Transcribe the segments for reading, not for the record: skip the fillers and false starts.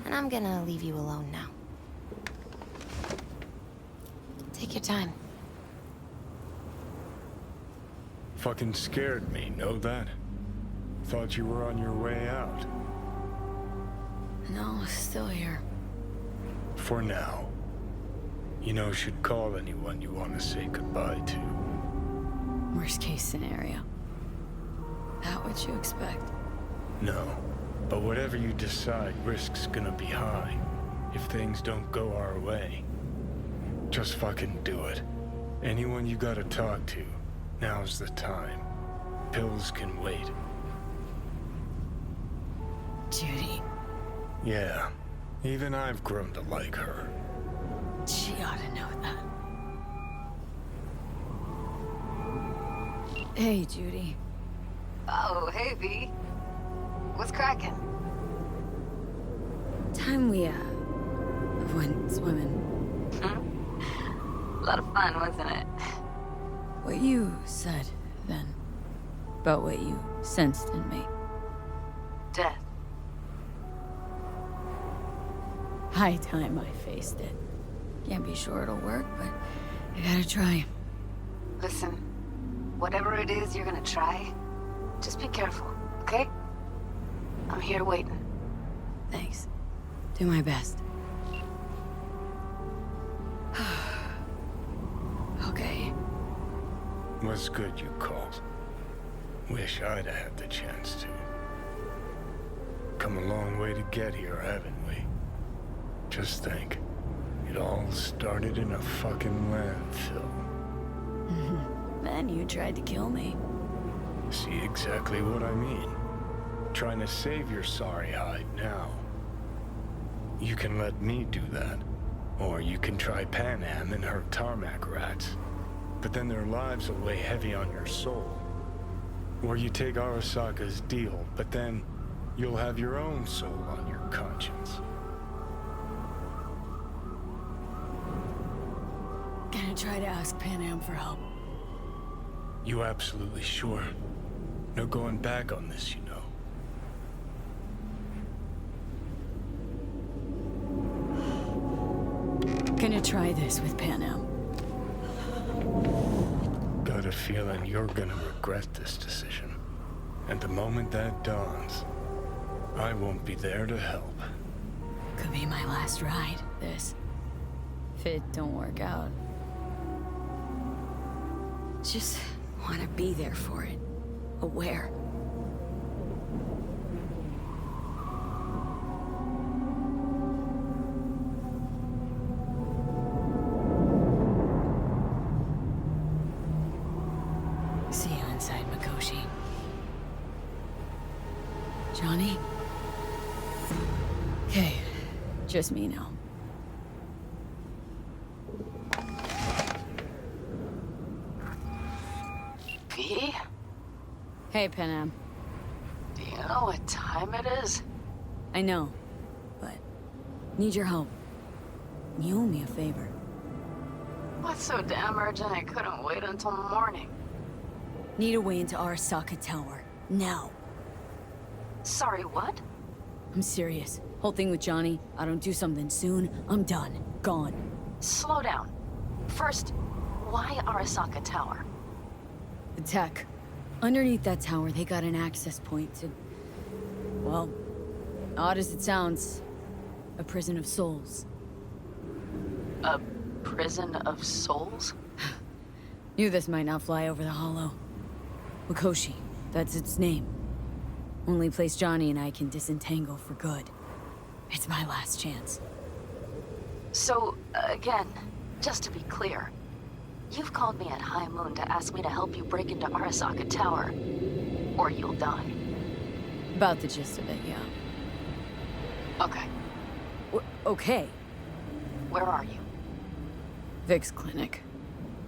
And I'm gonna leave you alone now. Take your time. Fucking scared me, know that? Thought you were on your way out. No, still here. For now. You know, should call anyone you want to say goodbye to. Worst case scenario. That what you expect? No. But whatever you decide, risk's gonna be high. If things don't go our way. Just fucking do it. Anyone you gotta talk to, now's the time. Pills can wait. Judy. Yeah. Even I've grown to like her. She ought to know that. Hey, Judy. Oh, hey, V. What's cracking? Time we, went swimming. A lot of fun, wasn't it? What you said, then. About what you sensed in me. Death. High time I faced it. Can't be sure it'll work, but I gotta try. Listen, whatever it is you're gonna try, just be careful, okay? I'm here waiting. Thanks. Do my best. Okay. Was good you called. Wish I'd had the chance to. Come a long way to get here, haven't we? Just think. It all started in a fucking landfill. Then you tried to kill me. See exactly what I mean? Trying to save your sorry hide now. You can let me do that. Or you can try Pan Am and her tarmac rats. But then their lives will weigh heavy on your soul. Or you take Arasaka's deal, but then you'll have your own soul on your conscience. Gonna try to ask Pan Am for help. You absolutely sure? No going back on this, you know. Gonna try this with Pan Am. Got a feeling you're gonna regret this decision. And the moment that dawns, I won't be there to help. Could be my last ride, this. If it don't work out. Just wanna be there for it. Aware. See you inside, Mikoshi. Johnny? Okay, just me now. V? Hey, Pan Am. Do you know what time it is? I know, but need your help. You owe me a favor. What's so damn urgent I couldn't wait until morning? Need a way into Arasaka Tower. Now. Sorry, what? I'm serious. Whole thing with Johnny, I don't do something soon, I'm done. Gone. Slow down. First, why Arasaka Tower? The tech. Underneath that tower, they got an access point to... well, odd as it sounds, a prison of souls. A prison of souls? Knew this might not fly over the hollow. Mikoshi, that's its name. Only place Johnny and I can disentangle for good. It's my last chance. So, again, just to be clear, you've called me at high moon to ask me to help you break into Arasaka Tower, or you'll die. About the gist of it, yeah. Okay, Okay. where are you? Vic's clinic.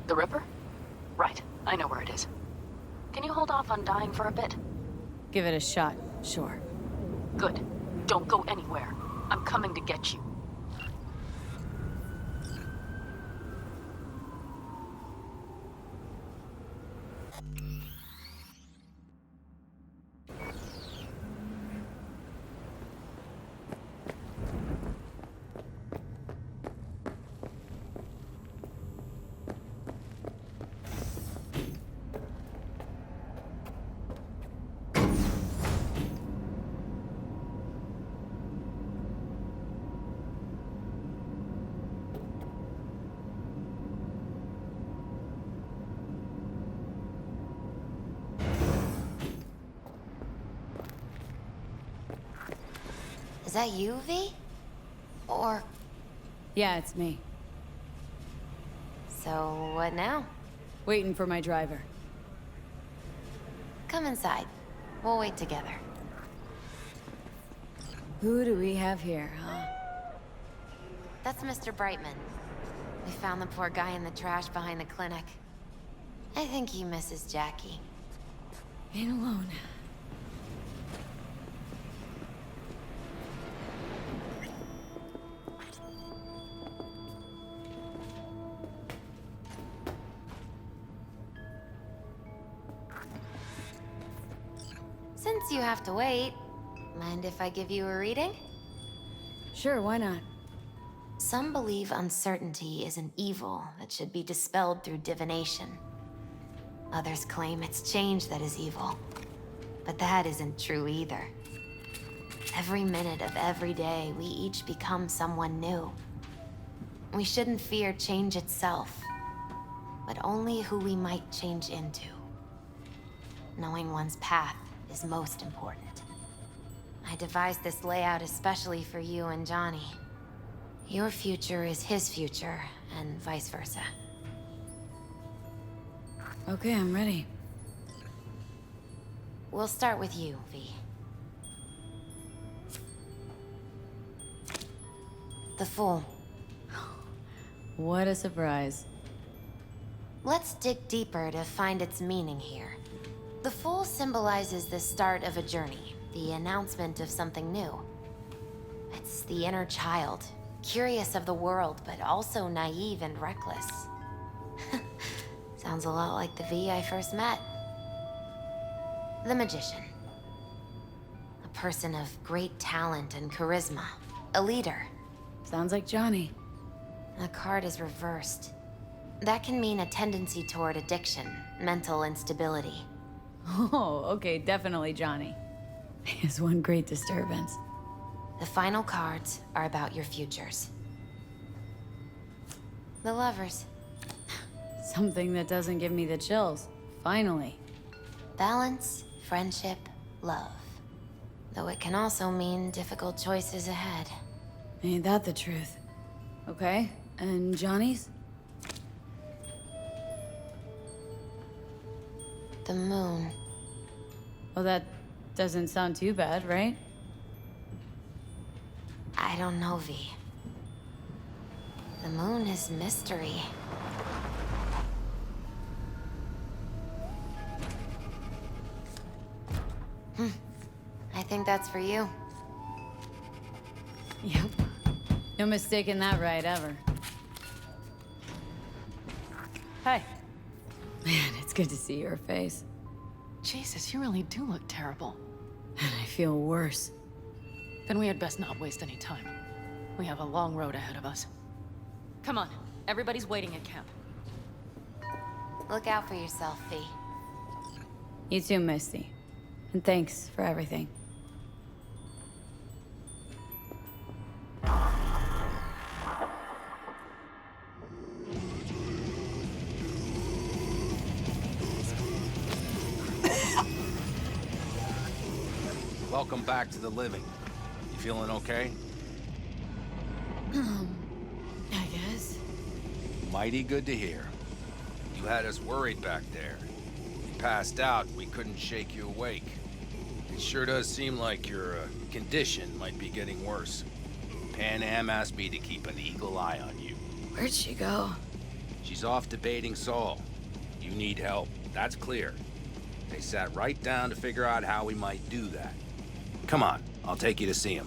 The Ripper? Right, I know where it is. Can you hold off on dying for a bit? Give it a shot, sure. Good. Don't go anywhere. I'm coming to get you. Is that you, V? Or... Yeah, it's me. So, what now? Waiting for my driver. Come inside. We'll wait together. Who do we have here, huh? That's Mr. Brightman. We found the poor guy in the trash behind the clinic. I think he misses Jackie. Ain't alone. Since you have to wait, mind if I give you a reading? Sure, why not? Some believe uncertainty is an evil that should be dispelled through divination. Others claim it's change that is evil. But that isn't true either. Every minute of every day, we each become someone new. We shouldn't fear change itself, but only who we might change into. Knowing one's path is most important. I devised this layout especially for you and Johnny. Your future is his future, and vice versa. Okay, I'm ready. We'll start with you, V. The Fool. What a surprise. Let's dig deeper to find its meaning here. The Fool symbolizes the start of a journey, the announcement of something new. It's the inner child, curious of the world, but also naive and reckless. Sounds a lot like the V I first met. The Magician. A person of great talent and charisma. A leader. Sounds like Johnny. The card is reversed. That can mean a tendency toward addiction, mental instability. Oh, okay, definitely Johnny. He has one great disturbance. The final cards are about your futures. The Lovers. Something that doesn't give me the chills. Finally. Balance, friendship, love. Though it can also mean difficult choices ahead. Ain't that the truth? Okay, and Johnny's? The Moon. Well, that doesn't sound too bad, right? I don't know, V. The Moon is mystery. I think that's for you. Yep. No mistaking that right ever. Hi. Man, it's good to see your face. Jesus, you really do look terrible. And I feel worse. Then we had best not waste any time. We have a long road ahead of us. Come on, everybody's waiting at camp. Look out for yourself, V. You too, Misty. And thanks for everything. Welcome back to the living. You feeling okay? I guess. Mighty good to hear. You had us worried back there. You passed out, we couldn't shake you awake. It sure does seem like your condition might be getting worse. Pan Am asked me to keep an eagle eye on you. Where'd she go? She's off debating Saul. You need help, that's clear. They sat right down to figure out how we might do that. Come on, I'll take you to see him.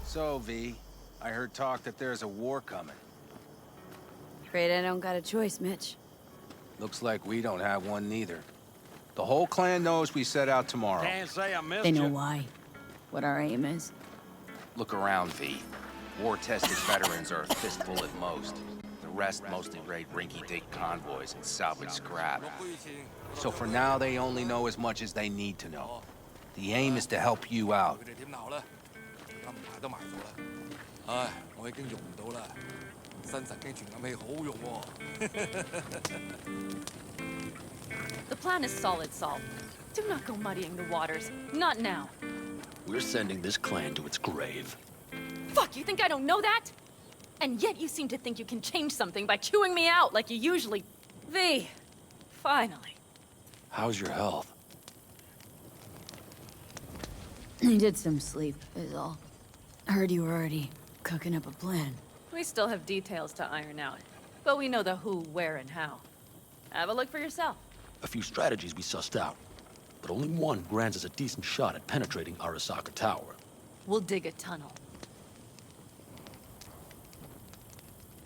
So, V, I heard talk that there's a war coming. Afraid I don't got a choice, Mitch. Looks like we don't have one neither. The whole clan knows we set out tomorrow. Can't say I missed They know you. why. What our aim is. Look around, V. War-tested veterans are a fistful at most. The rest mostly raid rinky-dink convoys and salvage scrap. So for now, they only know as much as they need to know. The aim is to help you out. 佢哋點鬧咧？金牌都賣咗啦。唉，我已經用唔到啦。新神經傳感器好用喎。The plan is solid, Saul. Do not go muddying the waters. Not now. We're sending this clan to its grave. Fuck, you think I don't know that? And yet you seem to think you can change something by chewing me out like you usually... V, finally. How's your health? Needed some sleep, is all. Heard you were already cooking up a plan. We still have details to iron out, but we know the who, where, and how. Have a look for yourself. A few strategies we sussed out, but only one grants us a decent shot at penetrating Arasaka Tower. We'll dig a tunnel.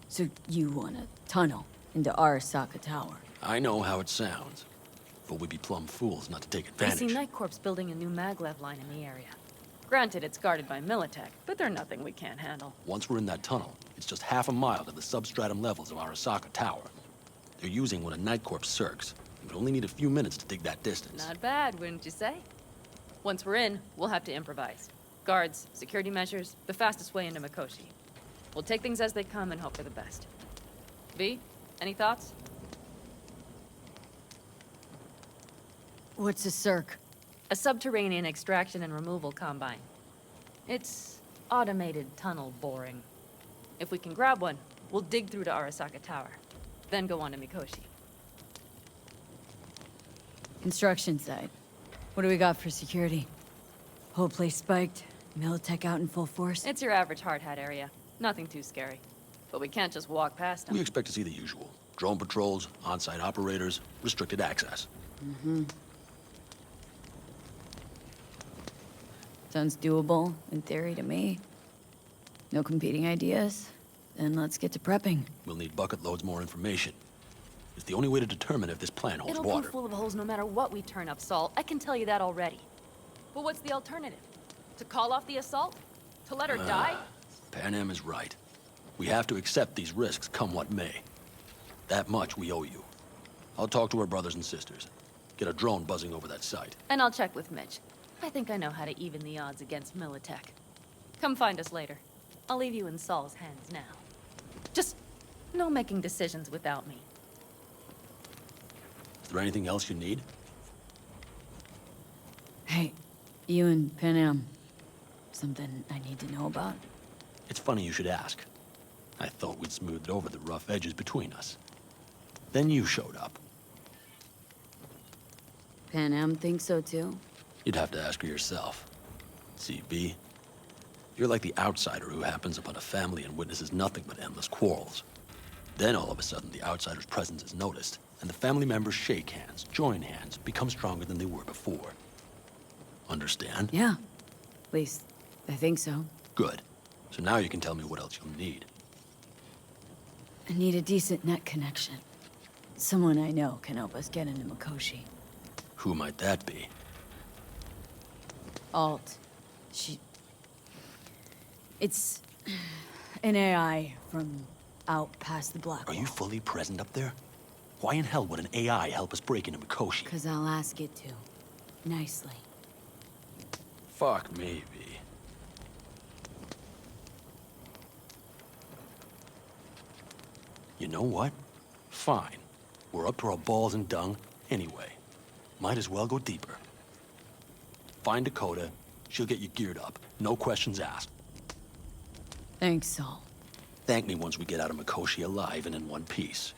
So you want a tunnel into Arasaka Tower? I know how it sounds, but we'd be plumb fools not to take I see advantage. Night Corps building a new maglev line in the area. Granted, it's guarded by Militech, but they're nothing we can't handle. Once we're in that tunnel, it's just half a mile to the substratum levels of Arasaka Tower. They're using one of Night Corps' circs. We'd only need a few minutes to dig that distance. Not bad, wouldn't you say? Once we're in, we'll have to improvise. Guards, security measures, the fastest way into Mikoshi. We'll take things as they come and hope for the best. V, any thoughts? What's a circ? A subterranean extraction and removal combine. It's automated tunnel boring. If we can grab one, we'll dig through to Arasaka Tower, then go on to Mikoshi. Construction site. What do we got for security? Whole place spiked, Militech out in full force? It's your average hard hat area. Nothing too scary. But we can't just walk past them. We expect to see the usual. Drone patrols, on-site operators, restricted access. Sounds doable, in theory, to me. No competing ideas? Then let's get to prepping. We'll need bucket loads more information. It's the only way to determine if this plan holds It'll water. be full of holes no matter what we turn up, Saul. I can tell you that already. But what's the alternative? To call off the assault? To let her die? Pan Am is right. We have to accept these risks, come what may. That much we owe you. I'll talk to our brothers and sisters. Get a drone buzzing over that site. And I'll check with Mitch. I think I know how to even the odds against Militech. Come find us later. I'll leave you in Saul's hands now. Just no making decisions without me. Is there anything else you need? Hey, you and Pan Am. Something I need to know about? It's funny you should ask. I thought we'd smoothed over the rough edges between us. Then you showed up. Pan Am thinks so too? You'd have to ask her yourself. See, B, you're like the outsider who happens upon a family and witnesses nothing but endless quarrels. Then all of a sudden the outsider's presence is noticed, and the family members shake hands, join hands, become stronger than they were before. Understand? Yeah. At least, I think so. Good. So now you can tell me what else you'll need. I need a decent net connection. Someone I know can help us get into Mikoshi. Who might that be? Alt. It's an AI from out past the black Are wall. you fully present up there? Why in hell would an AI help us break into Mikoshi? 'Cause I'll ask it to. Nicely. Fuck me, B. You know what? Fine. We're up to our balls in dung anyway. Might as well go deeper. Find Dakota. She'll get you geared up. No questions asked. Thanks, Saul. Thank me once we get out of Mikoshi alive and in one piece.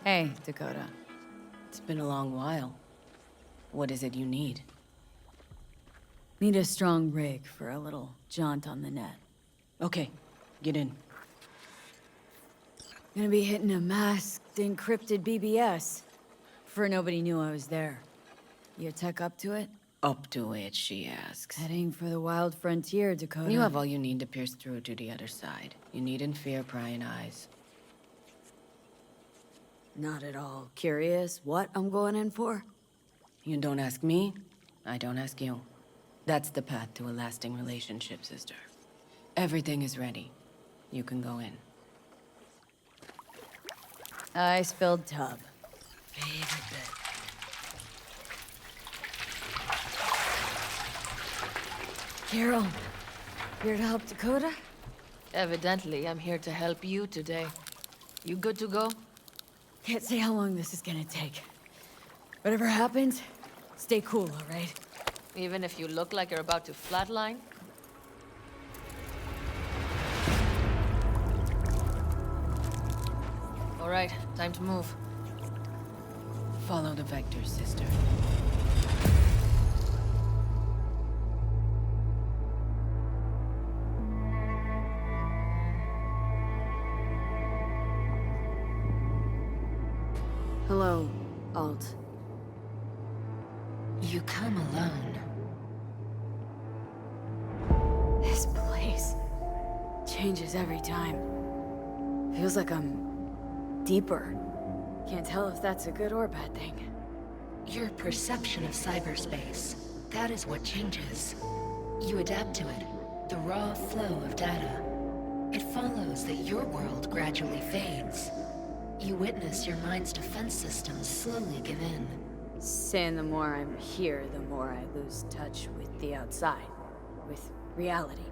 Hey, Dakota. It's been a long while. What is it you need? Need a strong rig for a little jaunt on the net. Okay, get in. Gonna be hitting a masked, encrypted BBS. For nobody knew I was there. You tech up to it? Up to it, she asks. Heading for the wild frontier, Dakota. You have all you need to pierce through to the other side. You needn't fear prying eyes. Not at all curious what I'm going in for? You don't ask me, I don't ask you. That's the path to a lasting relationship, sister. Everything is ready. You can go in. I spilled tub. Favorite bit. Carol, here to help Dakota? Evidently, I'm here to help you today. You good to go? Can't say how long this is gonna take. Whatever happens, stay cool, all right? Even if you look like you're about to flatline? All right, time to move. Follow the vector, sister. Hello, Alt. You come alone. This place changes every time. Feels like I'm deeper. Can't tell if that's a good or bad thing. Your perception of cyberspace, that is what changes. You adapt to it, the raw flow of data. It follows that your world gradually fades. You witness your mind's defense systems slowly give in. Saying the more I'm here, the more I lose touch with the outside, with reality.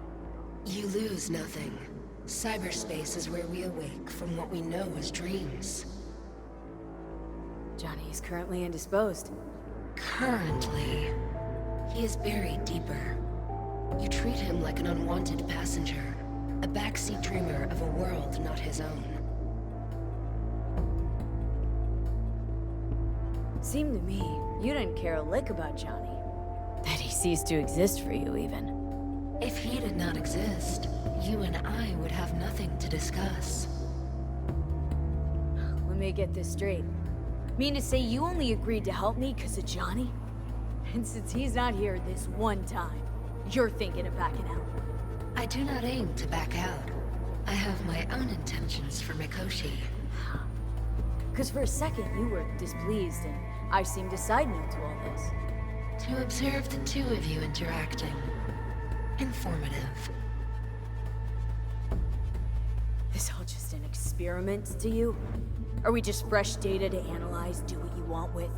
You lose nothing. Cyberspace is where we awake from what we know as dreams. Johnny is currently indisposed. Currently, he is buried deeper. You treat him like an unwanted passenger, a backseat dreamer of a world not his own. Seemed to me, you didn't care a lick about Johnny. That he ceased to exist for you, even. If he did not exist, you and I would have nothing to discuss. Let me get this straight. Mean to say you only agreed to help me because of Johnny? And since he's not here this one time, you're thinking of backing out. I do not aim to back out. I have my own intentions for Mikoshi. Because for a second you were displeased and I seemed to side note to all this. To observe the two of you interacting. Informative. This all just an experiment to you? Are we just fresh data to analyze, do what you want with?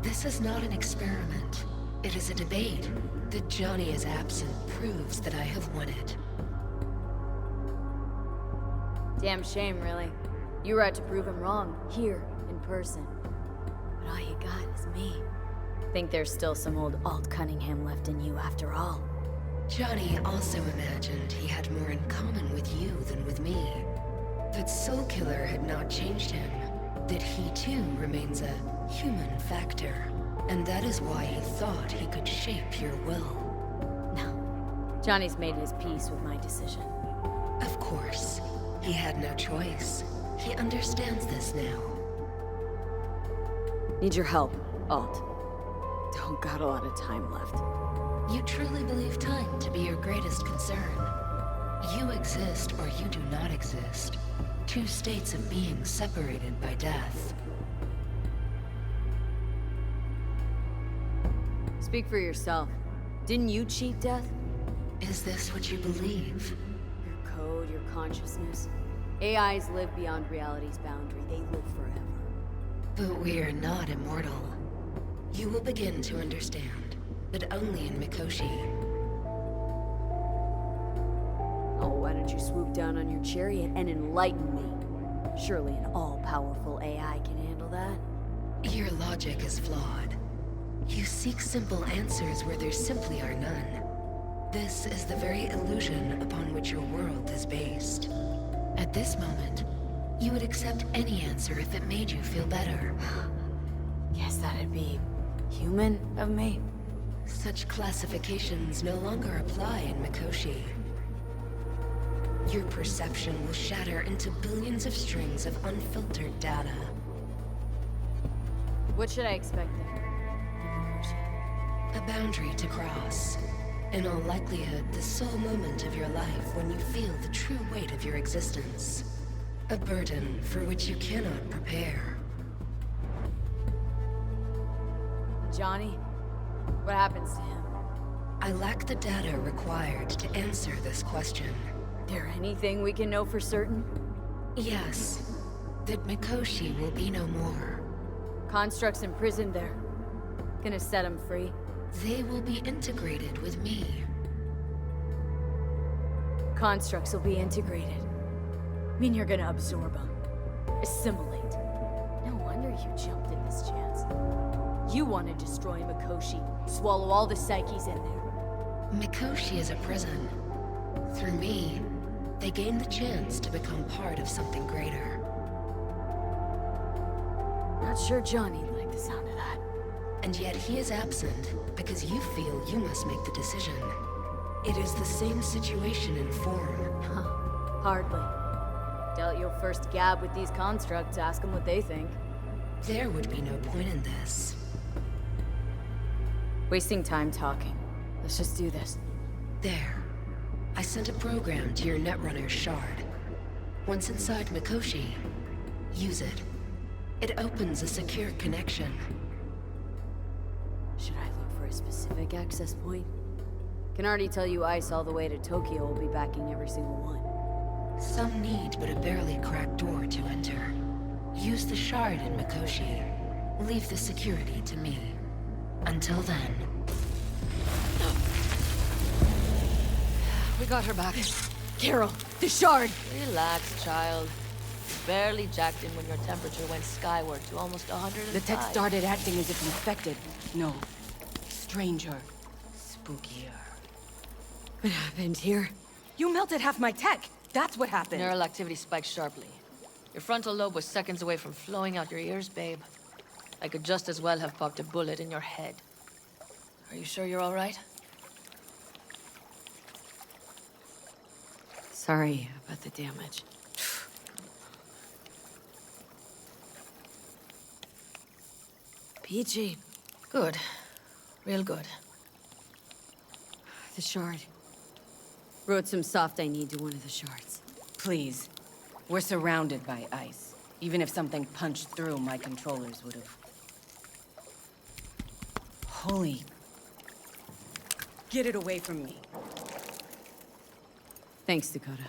This is not an experiment. It is a debate. That Johnny is absent proves that I have won it. Damn shame, really. You were out to prove him wrong, here, in person. But all you got is me. Think there's still some old Alt Cunningham left in you after all. Johnny also imagined he had more in common with you than with me. That Soul Killer had not changed him. That he too remains a human factor. And that is why he thought he could shape your will. No. Johnny's made his peace with my decision. Of course. He had no choice. He understands this now. Need your help, Alt. Don't got a lot of time left. You truly believe time to be your greatest concern. You exist or you do not exist. Two states of being separated by death. Speak for yourself. Didn't you cheat death? Is this what you believe? Your code, your consciousness. AIs live beyond reality's boundary. They live forever. But we are not immortal. You will begin to understand, but only in Mikoshi. Oh, why don't you swoop down on your chariot and enlighten me? Surely an all-powerful AI can handle that. Your logic is flawed. You seek simple answers where there simply are none. This is the very illusion upon which your world is based. At this moment, You would accept any answer if it made you feel better. Guess that'd be human of me. Such classifications no longer apply in Mikoshi. Your perception will shatter into billions of strings of unfiltered data. What should I expect then? A boundary to cross. In all likelihood, the sole moment of your life when you feel the true weight of your existence. A burden for which you cannot prepare. Johnny? What happens to him? I lack the data required to answer this question. There anything we can know for certain? Yes. That Mikoshi will be no more. Constructs imprisoned there. Gonna set him free. They will be integrated with me. Constructs will be integrated. Mean you're gonna absorb them. Assimilate. No wonder you jumped at this chance. You want to destroy Mikoshi. Swallow all the psyches in there. Mikoshi is a prison. Through me, they gain the chance to become part of something greater. Not sure Johnny'd like the sound of that. And yet he is absent because you feel you must make the decision. It is the same situation in form. Huh. Hardly. Doubt you'll first gab with these constructs, ask them what they think. There would be no point in this. Wasting time talking. Let's just do this. There. I sent a program to your Netrunner's shard. Once inside Mikoshi, use it. It opens a secure connection. Should I look for a specific access point? Can already tell you Ice all the way to Tokyo will be backing every single one. Some need but a barely cracked door to enter. Use the shard in Mikoshi. Leave the security to me. Until then... We got her back. Carol, the shard! Relax, child. You barely jacked in when your temperature went skyward to almost 105. The tech started acting as if infected. No. Stranger. Spookier. What happened here? You melted half my tech! That's what happened! Neural activity spiked sharply. Your frontal lobe was seconds away from flowing out your ears, babe. I could just as well have popped a bullet in your head. Are you sure you're all right? Sorry about the damage. Peachy. Good. Real good. The shard. Wrote some soft I need to one of the shards. Please. We're surrounded by ice. Even if something punched through, my controllers would have... Holy... Get it away from me. Thanks, Dakota.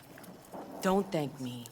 Don't thank me.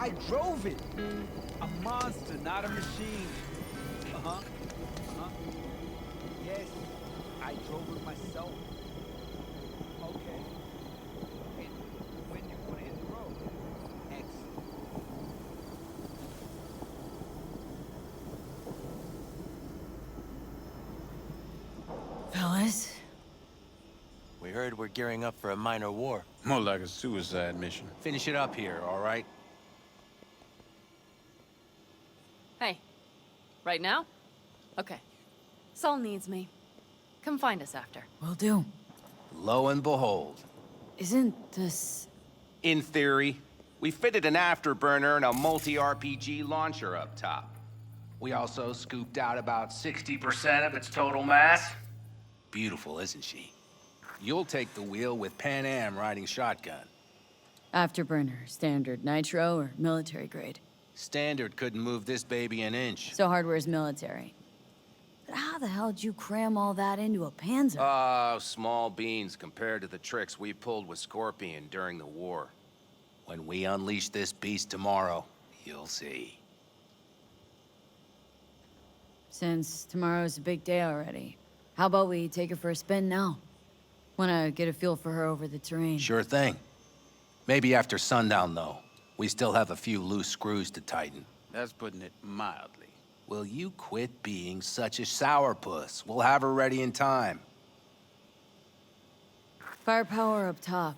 I drove it. A monster, not a machine. Uh-huh. Uh-huh. Yes, I drove it myself. Okay. And when you want to hit the road? Excellent. Fellas? We heard we're gearing up for a minor war. More like a suicide mission. Finish it up here, all right? Hey, right now? Okay. Saul needs me. Come find us after. Will do. Lo and behold. Isn't this... In theory, we fitted an afterburner and a multi-RPG launcher up top. We also scooped out about 60% of its total mass. Beautiful, isn't she? You'll take the wheel with Pan Am riding shotgun. Afterburner, standard, nitro, or military grade? Standard couldn't move this baby an inch. So hardware's military. But how the hell did you cram all that into a Panzer? Oh, small beans compared to the tricks we pulled with Scorpion during the war. When we unleash this beast tomorrow, you'll see. Since tomorrow's a big day already, how about we take her for a spin now? Wanna get a feel for her over the terrain. Sure thing. Maybe after sundown, though. We still have a few loose screws to tighten. That's putting it mildly. Will you quit being such a sourpuss? We'll have her ready in time. Firepower up top.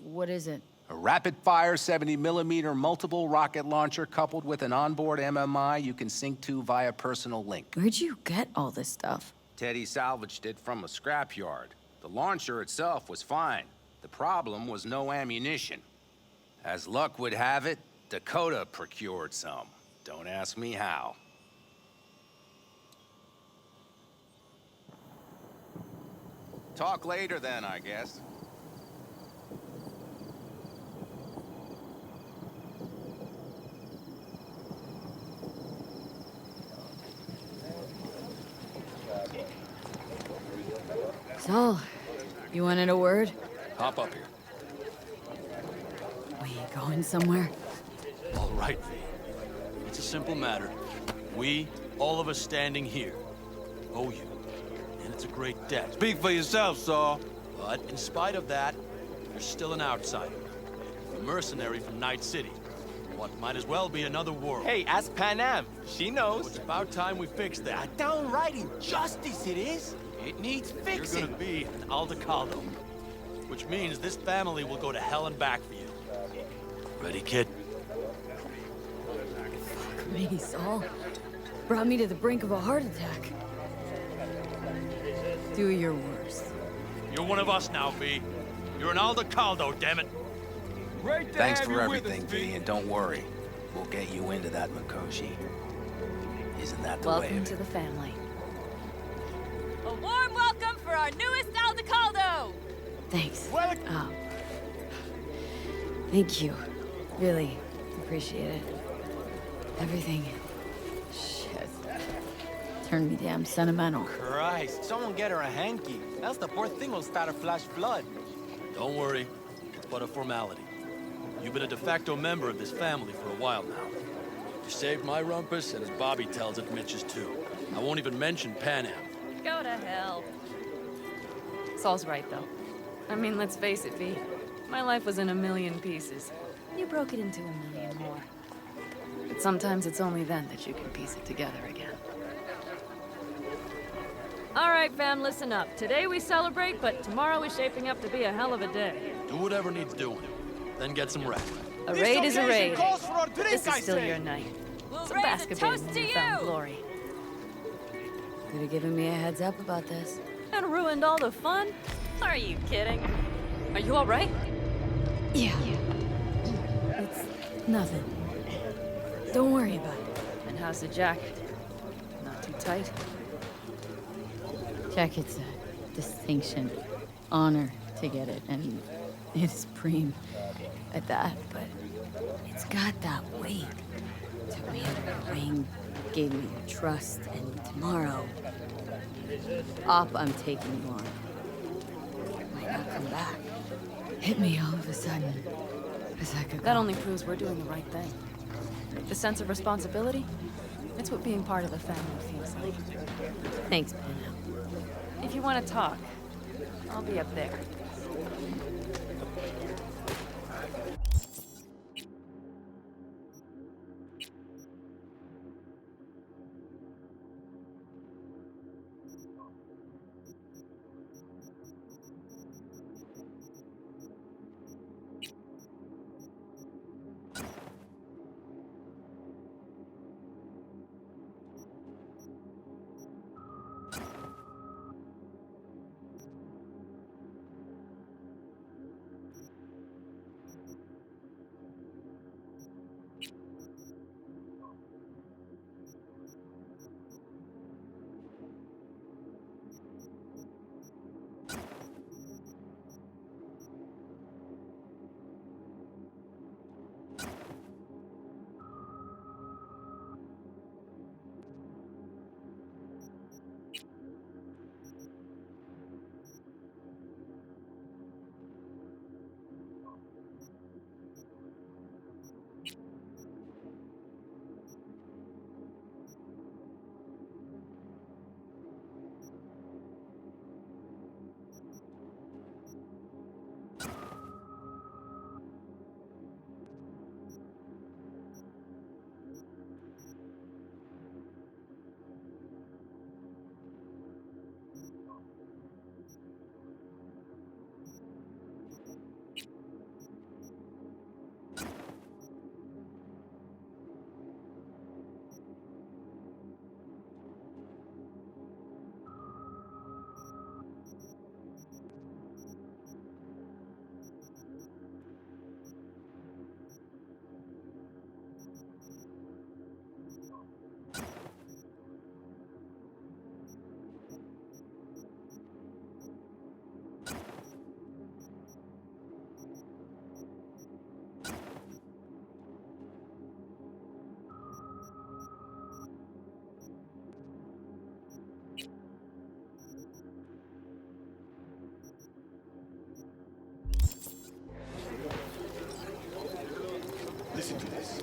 What is it? A rapid-fire 70mm multiple rocket launcher coupled with an onboard MMI you can sync to via personal link. Where'd you get all this stuff? Teddy salvaged it from a scrapyard. The launcher itself was fine. The problem was no ammunition. As luck would have it, Dakota procured some. Don't ask me how. Talk later then, I guess. So, you wanted a word? Hop up here. We going somewhere? All right, V. It's a simple matter. We, all of us standing here, owe you. And it's a great debt. Speak for yourself, Saul. But in spite of that, you're still an outsider. A mercenary from Night City. What might as well be another world. Hey, ask Pan Am. She knows. It's about time we fix that. A downright injustice it is. It needs fixing. You're gonna be an Aldecaldo. Which means this family will go to hell and back for you. Ready, kid? Fuck me, Saul. Brought me to the brink of a heart attack. Do your worst. You're one of us now, V. You're an Aldecaldo, damn it. Great to Thanks have for you with everything, us, V, and don't worry. We'll get you into that Mikoshi. Isn't that the way Welcome of to it? the family. A warm welcome for our newest Aldecaldo! Thanks. Well, Thank you. Really appreciate it. Everything. Shit. Turned me damn sentimental. Christ, someone get her a hanky. Else the poor thing will start to flash blood. Don't worry. It's but a formality. You've been a de facto member of this family for a while now. You saved my rumpus, and as Bobby tells it, Mitch's too. I won't even mention Pan Am. Go to hell. Saul's right, though. I mean, let's face it, V. My life was in a million pieces. You broke it into a million more. But sometimes it's only then that you can piece it together again. All right, fam, listen up. Today we celebrate, but tomorrow is shaping up to be a hell of a day. Do whatever needs doing. Then get some rest. A raid is a raid. calls for a drink, This is I still say. your night. We'll Some raise a basket toast in to newfound you! glory. Could have given me a heads up about this. And ruined all the fun? Are you kidding? Are you all right? Yeah. It's nothing. Don't worry about it. And how's the jacket? Not too tight? Jacket's a distinction. Honor to get it, and it's preem at that, but it's got that weight. Took me under the wing, gave me your trust, and tomorrow, I'm taking you on. Might not come back. Hit me all of a sudden. That only proves we're doing the right thing. The sense of responsibility, it's what being part of a family feels like. Thanks, Pam. If you want to talk, I'll be up there. Listen to this.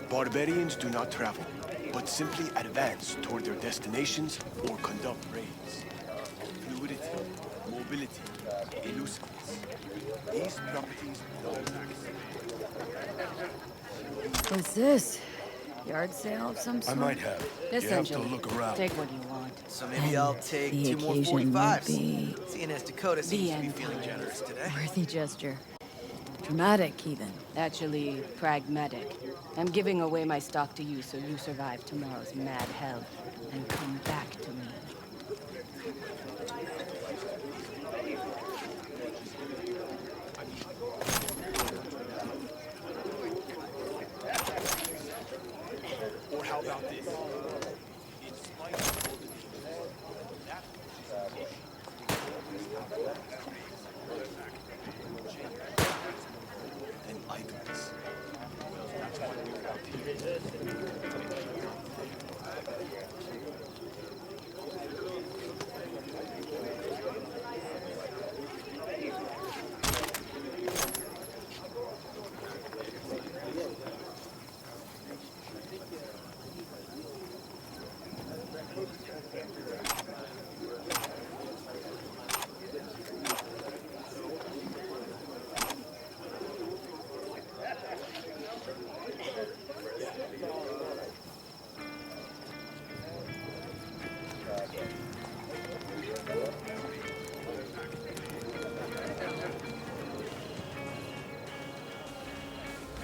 Barbarians do not travel, but simply advance toward their destinations or conduct raids. Fluidity, mobility, elusiveness. These properties don't What's this? Yard sale of some sort? I might have. You have to look around. Take what you want. So maybe I'll take The 2 more occasion might 45s. be Seeing as Dakota seems to be feeling generous today. worthy gesture. Dramatic, even. Actually, pragmatic. I'm giving away my stock to you so you survive tomorrow's mad hell and come back to me. Or how about this? And icons. Well, that's why we're out here.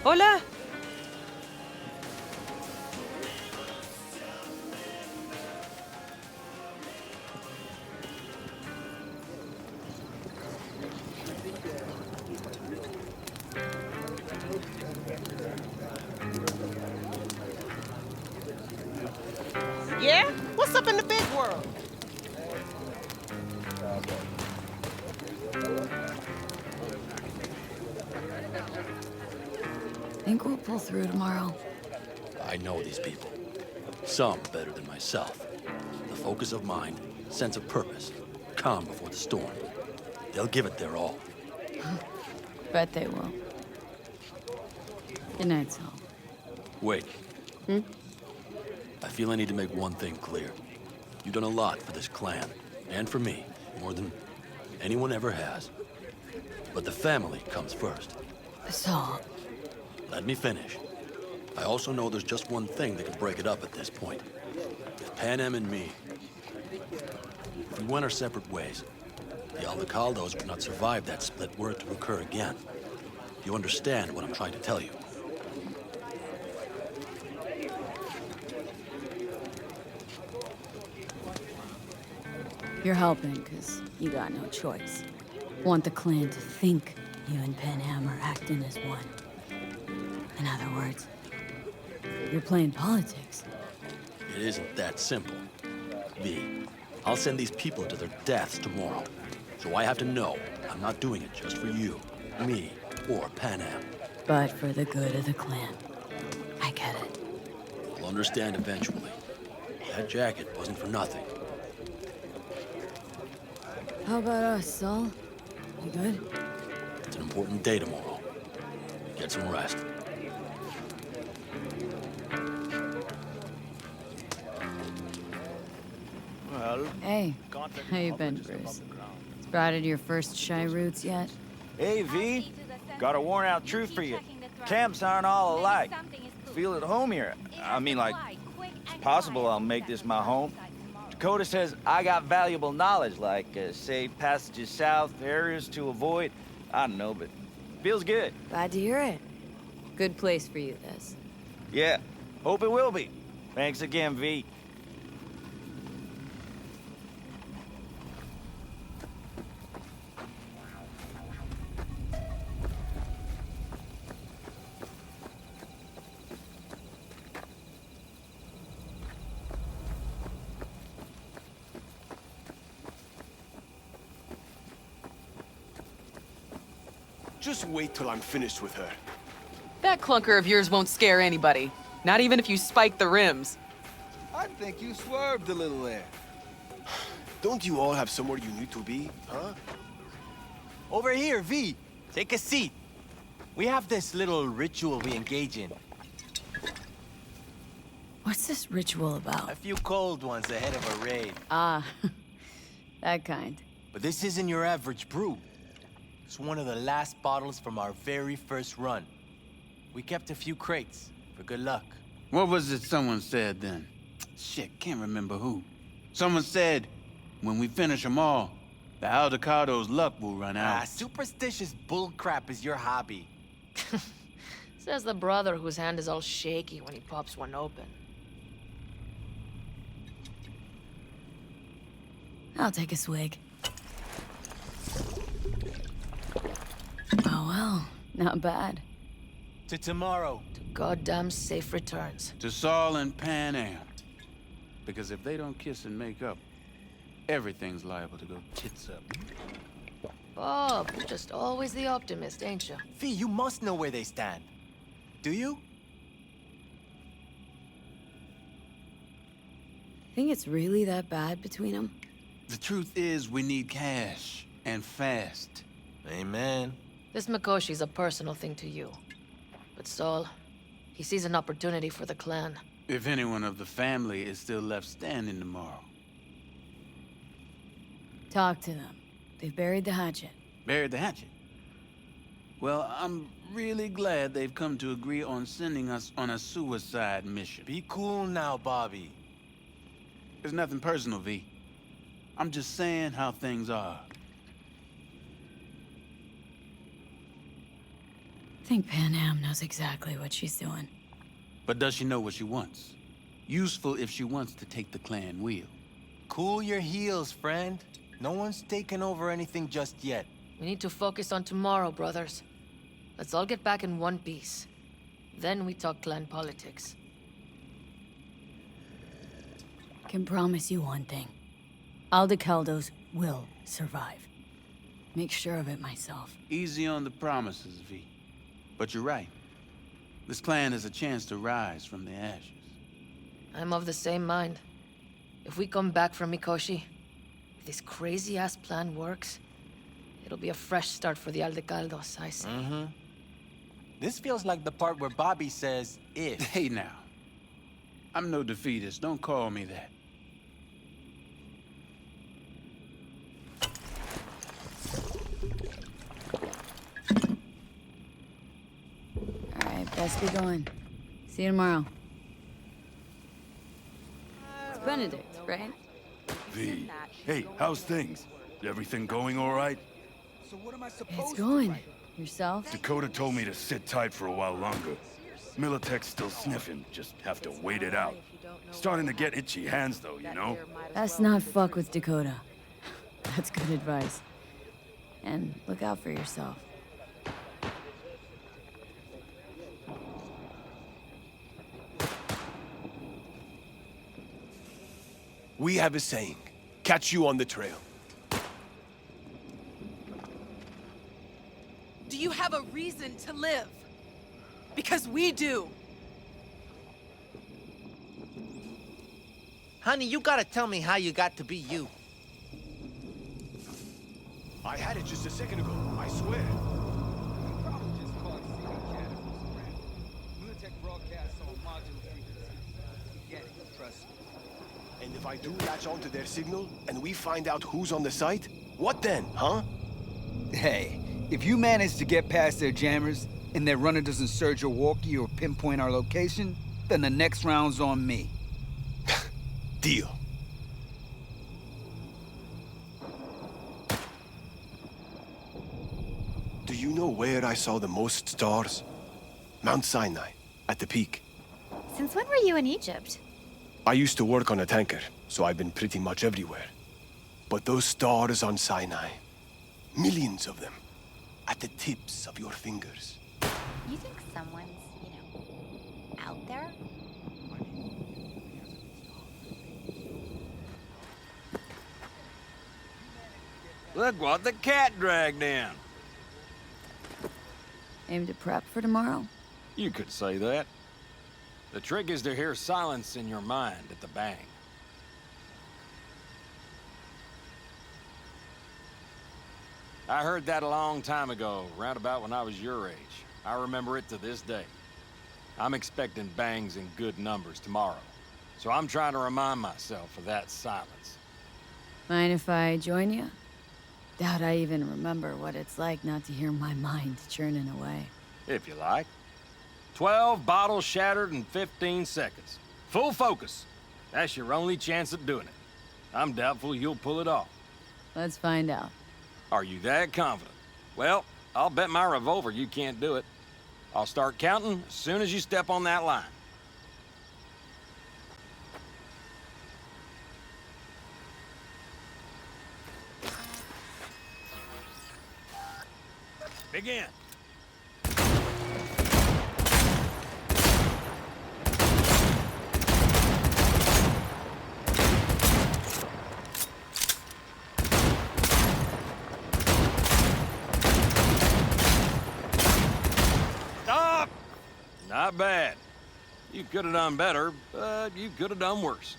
Hola! Yeah? What's up in the big world? Think we'll pull through tomorrow? I know these people. Some better than myself. The focus of mind, sense of purpose, calm before the storm. They'll give it their all. Bet they will. Good night, Saul. Wait. I feel I need to make one thing clear. You've done a lot for this clan, and for me, more than anyone ever has. But the family comes first. Saul. Let me finish. I also know there's just one thing that can break it up at this point. If Pan Am and me, if we went our separate ways, the Aldecaldos would not survive that split were it to occur again. You understand what I'm trying to tell you? You're helping, because you got no choice. Want the clan to think you and Pan Am are acting as one. In other words, you're playing politics. It isn't that simple. V, I'll send these people to their deaths tomorrow. So I have to know I'm not doing it just for you, me, or Pan Am. But for the good of the clan. I get it. You'll understand eventually. That jacket wasn't for nothing. How about us, Saul? You good? It's an important day tomorrow. Get some rest. Well, Hey, how you been, Bruce? Sprouted your first shy roots yet? hey, V. Got a worn-out truth for you. Camps aren't all alike. Feel at home here. I mean, like, it's possible I'll make this my home. Dakota says I got valuable knowledge, like, say, passages south, areas to avoid. I don't know, but feels good. Glad to hear it. Good place for you, this. Yeah, hope it will be. Thanks again, V. Just wait till I'm finished with her. That clunker of yours won't scare anybody. Not even if you spike the rims. I think you swerved a little there. Don't you all have somewhere you need to be, huh? Over here, V. Take a seat. We have this little ritual we engage in. What's this ritual about? A few cold ones ahead of a raid. Ah, that kind. But this isn't your average brew. It's one of the last bottles from our very first run. We kept a few crates for good luck. What was it someone said then? Shit, can't remember who. Someone said, when we finish them all, the Aldecaldo's luck will run out. Superstitious bullcrap is your hobby. Says the brother whose hand is all shaky when he pops one open. I'll take a swig. Oh well, not bad. To tomorrow. To goddamn safe returns. To Saul and Pan Am. Because if they don't kiss and make up, everything's liable to go tits up. Bob, you're just always the optimist, ain't you? V, you must know where they stand. Do you? Think it's really that bad between them? The truth is, we need cash. And fast. Amen. This Mikoshi's a personal thing to you. But Saul, he sees an opportunity for the clan. If anyone of the family is still left standing tomorrow. Talk to them. They've buried the hatchet. Buried the hatchet? Well, I'm really glad they've come to agree on sending us on a suicide mission. Be cool now, Bobby. It's nothing personal, V. I'm just saying how things are. I think Pan Am knows exactly what she's doing. But does she know what she wants? Useful if she wants to take the clan wheel. Cool your heels, friend. No one's taken over anything just yet. We need to focus on tomorrow, brothers. Let's all get back in one piece. Then we talk clan politics. Can promise you one thing. Aldecaldos will survive. Make sure of it myself. Easy on the promises, V. But you're right. This clan has a chance to rise from the ashes. I'm of the same mind. If we come back from Mikoshi, if this crazy-ass plan works, it'll be a fresh start for the Aldecaldos, I say. This feels like the part where Bobby says, if. Hey now. I'm no defeatist. Don't call me that. All right, best be going. See you tomorrow. It's Benedict, right? V. Hey, how's things? Everything going all right? So what am I supposed It's going. Yourself? Dakota told me to sit tight for a while longer. Militech's still sniffing, just have to wait it out. Starting to get itchy hands though, you know? Let's not fuck with Dakota. That's good advice. And look out for yourself. We have a saying. Catch you on the trail. Do you have a reason to live? Because we do. Honey, you gotta tell me how you got to be you. I had it just a second ago, I swear. And if I do latch onto their signal, and we find out who's on the site, what then, huh? Hey, if you manage to get past their jammers, and their runner doesn't surge or walkie or pinpoint our location, then the next round's on me. Deal. Do you know where I saw the most stars? Mount Sinai, at the peak. Since when were you in Egypt? I used to work on a tanker, so I've been pretty much everywhere. But those stars on Sinai, millions of them, at the tips of your fingers. You think someone's, you know, out there? Look what the cat dragged in. Aim to prep for tomorrow? You could say that. The trick is to hear silence in your mind at the bang. I heard that a long time ago, round about when I was your age. I remember it to this day. I'm expecting bangs in good numbers tomorrow, so I'm trying to remind myself of that silence. Mind if I join you? Doubt I even remember what it's like not to hear my mind churning away. If you like. 12 bottles shattered in 15 seconds. Full focus. That's your only chance at doing it. I'm doubtful you'll pull it off. Let's find out. Are you that confident? Well, I'll bet my revolver you can't do it. I'll start counting as soon as you step on that line. Begin. Stop! Not bad. You could have done better, but you could have done worse.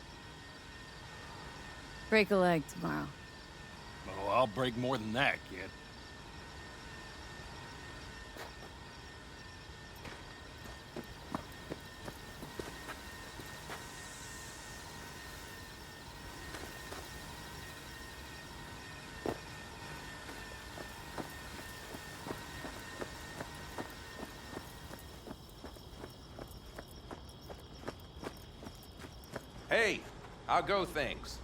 Break a leg tomorrow. Oh, I'll break more than that, kid. Hey, how go things?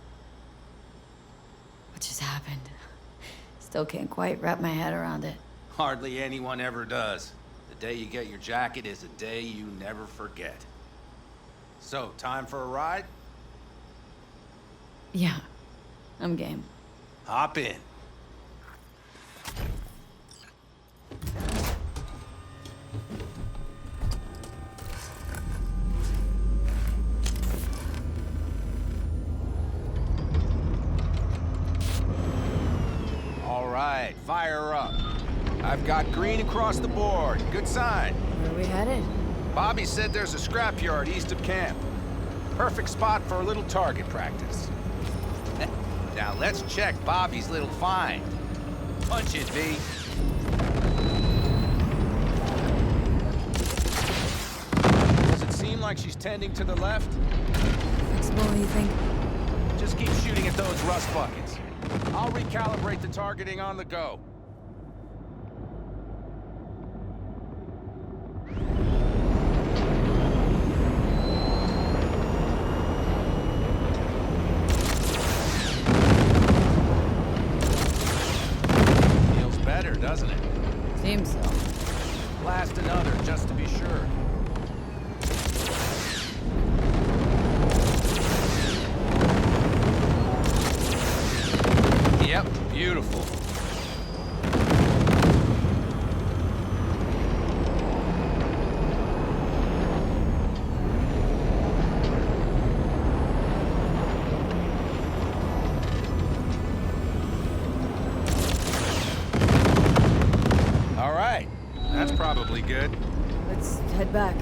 What just happened? Still can't quite wrap my head around it. Hardly anyone ever does. The day you get your jacket is a day you never forget. So, time for a ride? Yeah, I'm game. Hop in. All right, fire up. I've got green across the board. Good sign. Where are we headed? Bobby said there's a scrapyard east of camp. Perfect spot for a little target practice. Now let's check Bobby's little find. Punch it, V. like she's tending to the left? Flexible, you think? Just keep shooting at those rust buckets. I'll recalibrate the targeting on the go. Feels better, doesn't it? Seems so. Blast another, just to be sure. Yep, beautiful. All right, that's probably good. Let's head back.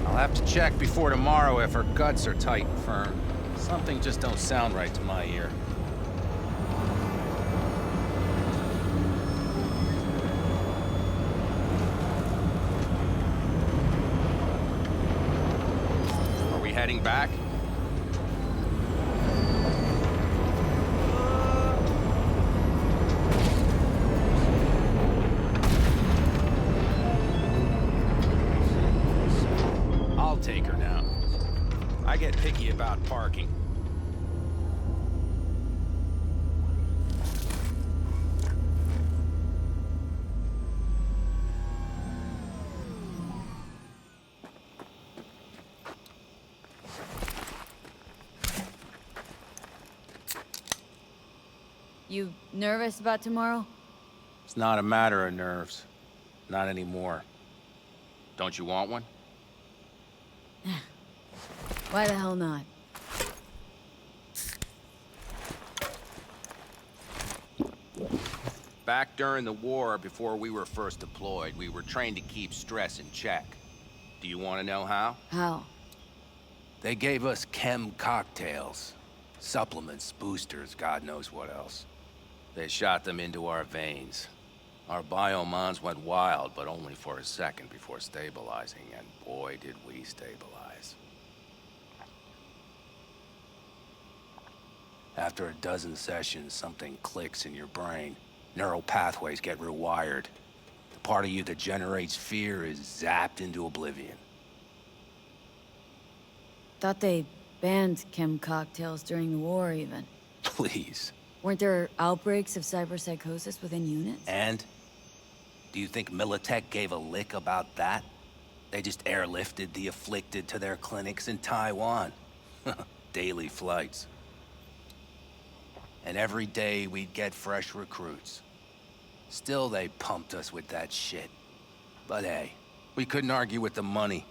I'll have to check before tomorrow if her guts are tight and firm. Something just don't sound right to my ear. Are we heading back? I'll take her now. I get picky about parking. You nervous about tomorrow? It's not a matter of nerves. Not anymore. Don't you want one? Why the hell not? Back during the war, before we were first deployed, we were trained to keep stress in check. Do you want to know how? How? They gave us chem cocktails. Supplements, boosters, God knows what else. They shot them into our veins. Our biomons went wild, but only for a second before stabilizing, and boy did we stabilize. After a dozen sessions, something clicks in your brain. Neural pathways get rewired. The part of you that generates fear is zapped into oblivion. Thought they banned chem cocktails during the war, even. Please. Weren't there outbreaks of cyberpsychosis within units? And? Do you think Militech gave a lick about that? They just airlifted the afflicted to their clinics in Taiwan. Daily flights. And every day we'd get fresh recruits. Still they pumped us with that shit. But hey, we couldn't argue with the money.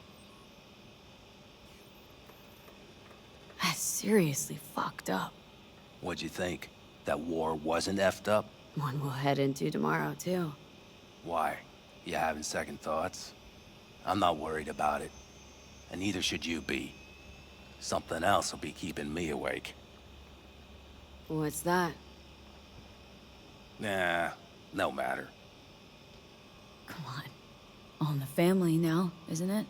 That's seriously fucked up. What'd you think? That war wasn't effed up? One we'll head into tomorrow, too. Why? You having second thoughts? I'm not worried about it. And neither should you be. Something else will be keeping me awake. What's that? Nah, no matter. Come on. All in the family now, isn't it?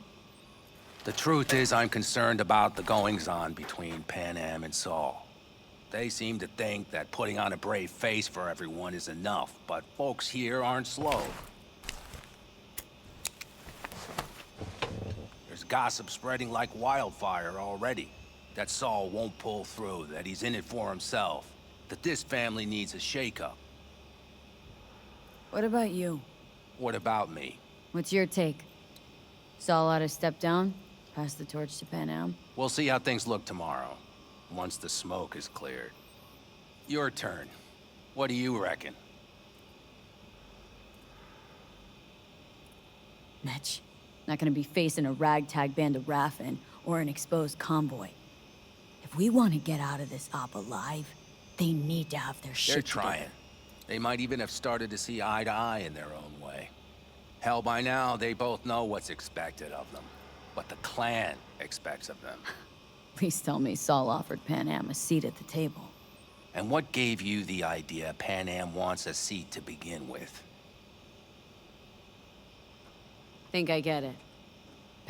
The truth is I'm concerned about the goings-on between Pan Am and Saul. They seem to think that putting on a brave face for everyone is enough, but folks here aren't slow. There's gossip spreading like wildfire already. That Saul won't pull through, that he's in it for himself, that this family needs a shake-up. What about you? What about me? What's your take? Saul ought to step down? Pass the torch to Pan Am? We'll see how things look tomorrow, once the smoke is cleared. Your turn. What do you reckon? Mitch, not gonna be facing a ragtag band of Raffin or an exposed convoy. If we want to get out of this op alive, they need to have their shit They're trying. together. They might even have started to see eye to eye in their own way. Hell, by now, they both know what's expected of them. What the clan expects of them. Please tell me Saul offered Pan Am a seat at the table. And what gave you the idea Pan Am wants a seat to begin with? Think I get it.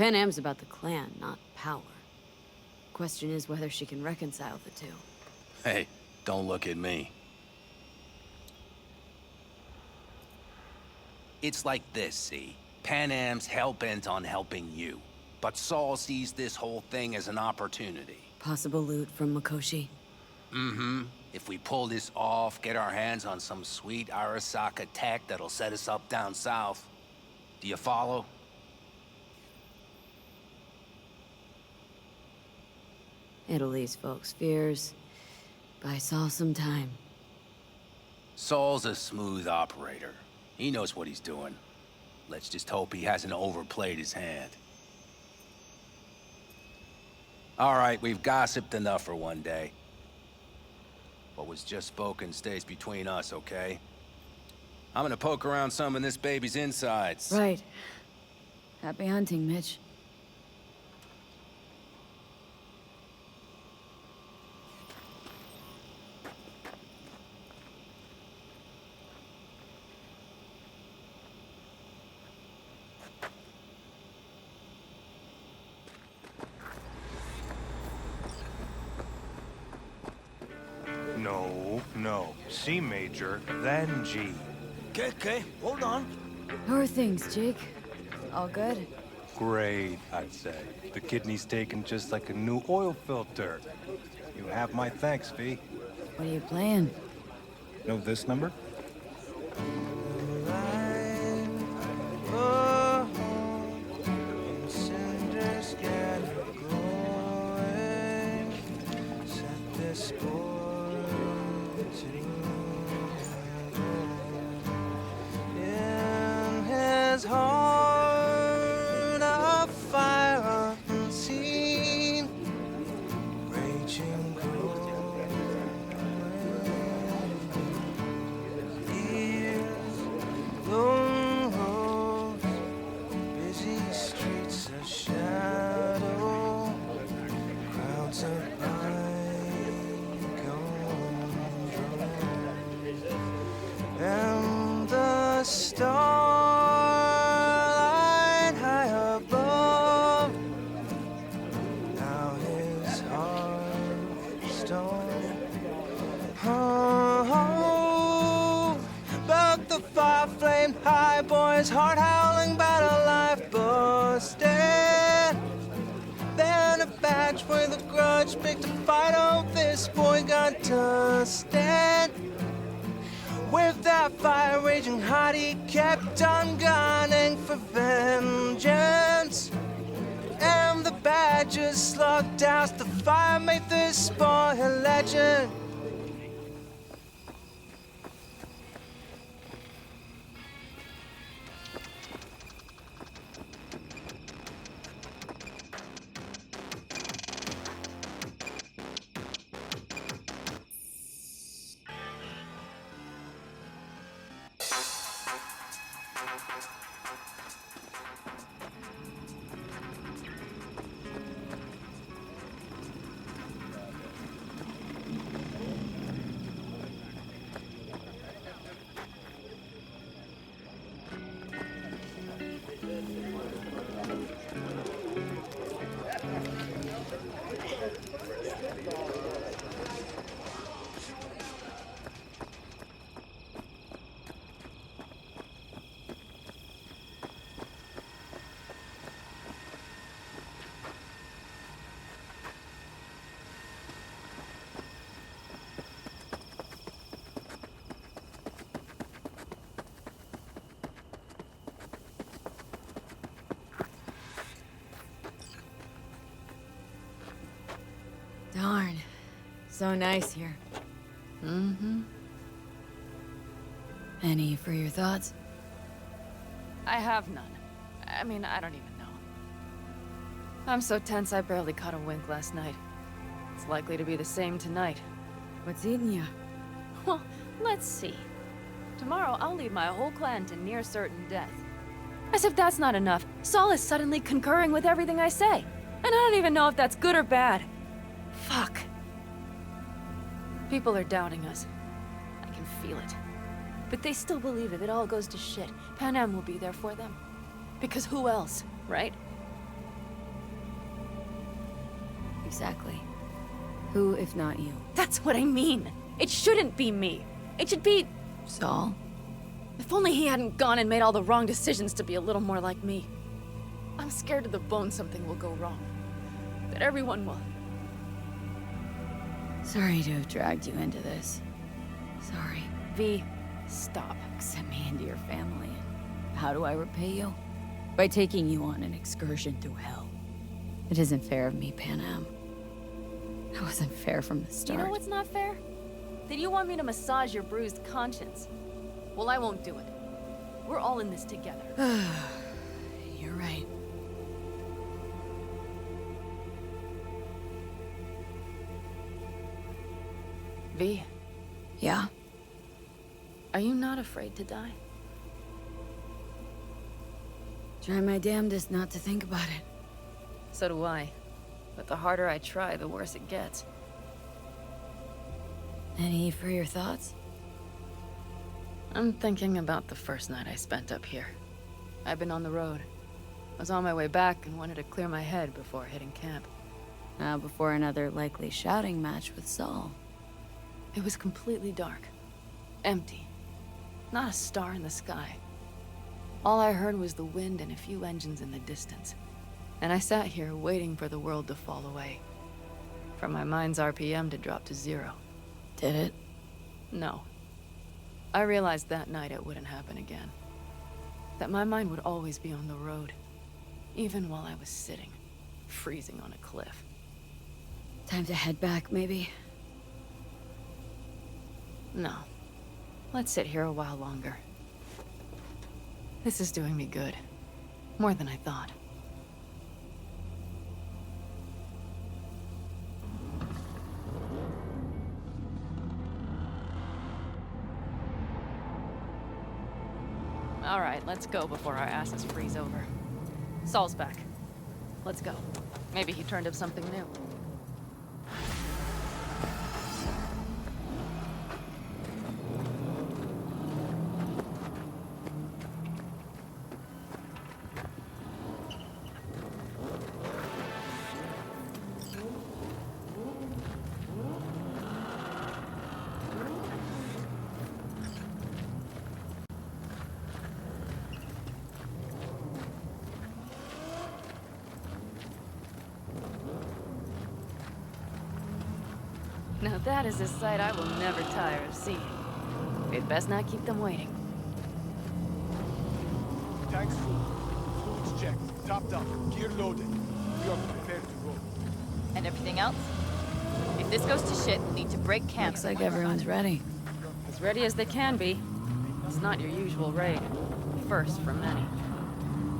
Pan Am's about the clan, not power. Question is whether she can reconcile the two. Hey, don't look at me. It's like this, see? Pan Am's hell-bent on helping you. But Saul sees this whole thing as an opportunity. Possible loot from Mikoshi? Mm-hmm. If we pull this off, get our hands on some sweet Arasaka tech that'll set us up down south. Do you follow? It'll ease folks' fears. Buy Saul some time. Saul's a smooth operator. He knows what he's doing. Let's just hope he hasn't overplayed his hand. All right, we've gossiped enough for one day. What was just spoken stays between us, okay? I'm gonna poke around some of this baby's insides. Right. Happy hunting, Mitch. No. C major, then G. Okay, hold on. How are things, Jake? All good? Great, I'd say. The kidney's taken just like a new oil filter. You have my thanks, V. What are you playing? Know this number? Heart of fire unseen, raging cold. Years, long roads, busy streets of shadow, crowds of bygone dreams, and the stars. High boys, heart howling, battle life busted. Then a badge with a grudge, picked a fight. Oh, this boy got dusted. With that fire raging hot, he kept on gunning for vengeance. And the badges slugged doused the fire, made this boy a legend. Darn. So nice here. Mm-hmm. Any for your thoughts? I have none. I mean, I don't even know. I'm so tense I barely caught a wink last night. It's likely to be the same tonight. What's eating ya? Well, let's see. Tomorrow I'll lead my whole clan to near certain death. As if that's not enough, Saul is suddenly concurring with everything I say. And I don't even know if that's good or bad. Fuck. People are doubting us. I can feel it. But they still believe if it all goes to shit, Pan Am will be there for them. Because who else, right? Exactly. Who, if not you? That's what I mean. It shouldn't be me. It should be... Saul? If only he hadn't gone and made all the wrong decisions to be a little more like me. I'm scared to the bone something will go wrong. That everyone will... Sorry to have dragged you into this. Sorry. V, stop. Accept me into your family. How do I repay you? By taking you on an excursion through hell. It isn't fair of me, Panam. That wasn't fair from the start. You know what's not fair? That you want me to massage your bruised conscience. Well, I won't do it. We're all in this together. You're right. V. Yeah? Are you not afraid to die? Try my damnedest not to think about it. So do I. But the harder I try, the worse it gets. Any for your thoughts? I'm thinking about the first night I spent up here. I've been on the road. I was on my way back and wanted to clear my head before hitting camp. Before another likely shouting match with Saul. It was completely dark. Empty. Not a star in the sky. All I heard was the wind and a few engines in the distance. And I sat here waiting for the world to fall away. For my mind's RPM to drop to 0. Did it? No. I realized that night it wouldn't happen again. That my mind would always be on the road. Even while I was sitting, freezing on a cliff. Time to head back, maybe? No. Let's sit here a while longer. This is doing me good. More than I thought. All right, let's go before our asses freeze over. Saul's back. Let's go. Maybe he turned up something new. Now that is a sight I will never tire of seeing. We'd best not keep them waiting. Tanks full. Fluids checked. Topped up. Gear loaded. We are prepared to roll. And everything else? If this goes to shit, we'll need to break camp. Looks like everyone's ready. As ready as they can be. It's not your usual raid. First for many.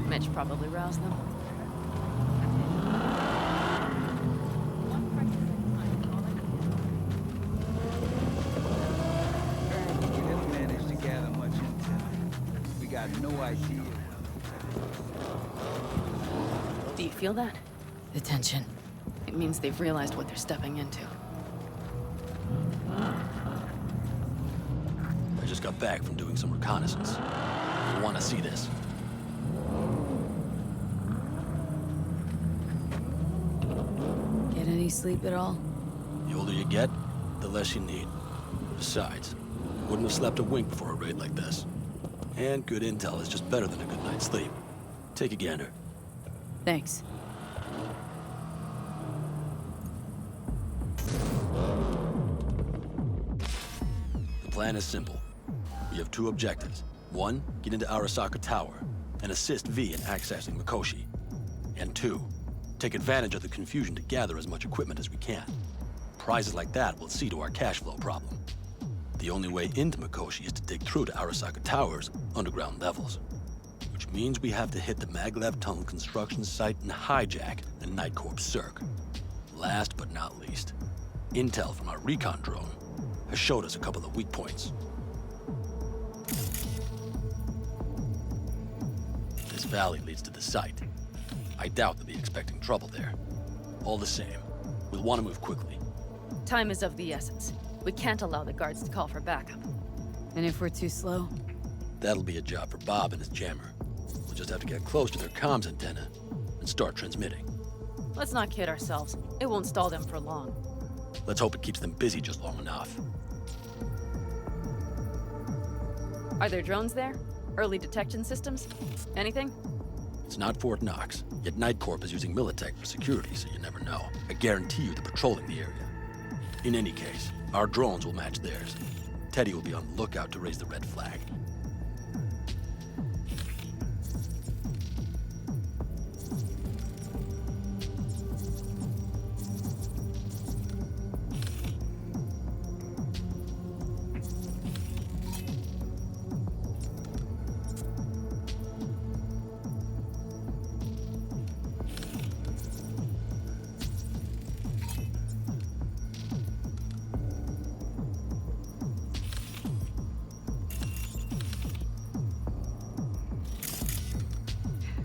Mitch probably roused them. No idea. Do you feel that? The tension. It means they've realized what they're stepping into. I just got back from doing some reconnaissance. You want to see this? Get any sleep at all? The older you get, the less you need. Besides, wouldn't have slept a wink before a raid like this. And good intel is just better than a good night's sleep. Take a gander. Thanks. The plan is simple. We have 2 objectives. 1, get into Arasaka Tower and assist V in accessing Mikoshi. And 2, take advantage of the confusion to gather as much equipment as we can. Prizes like that will see to our cash flow problem. The only way into Mikoshi is to dig through to Arasaka Tower's underground levels. Which means we have to hit the maglev tunnel construction site and hijack the Night Corps Cirque. Last but not least, intel from our recon drone has showed us a couple of weak points. This valley leads to the site. I doubt they'll be expecting trouble there. All the same, we'll want to move quickly. Time is of the essence. We can't allow the guards to call for backup. And if we're too slow? That'll be a job for Bob and his jammer. We'll just have to get close to their comms antenna and start transmitting. Let's not kid ourselves. It won't stall them for long. Let's hope it keeps them busy just long enough. Are there drones there? Early detection systems? Anything? It's not Fort Knox, yet Night Corp is using Militech for security, so you never know. I guarantee you they're patrolling the area. In any case, our drones will match theirs. Teddy will be on the lookout to raise the red flag.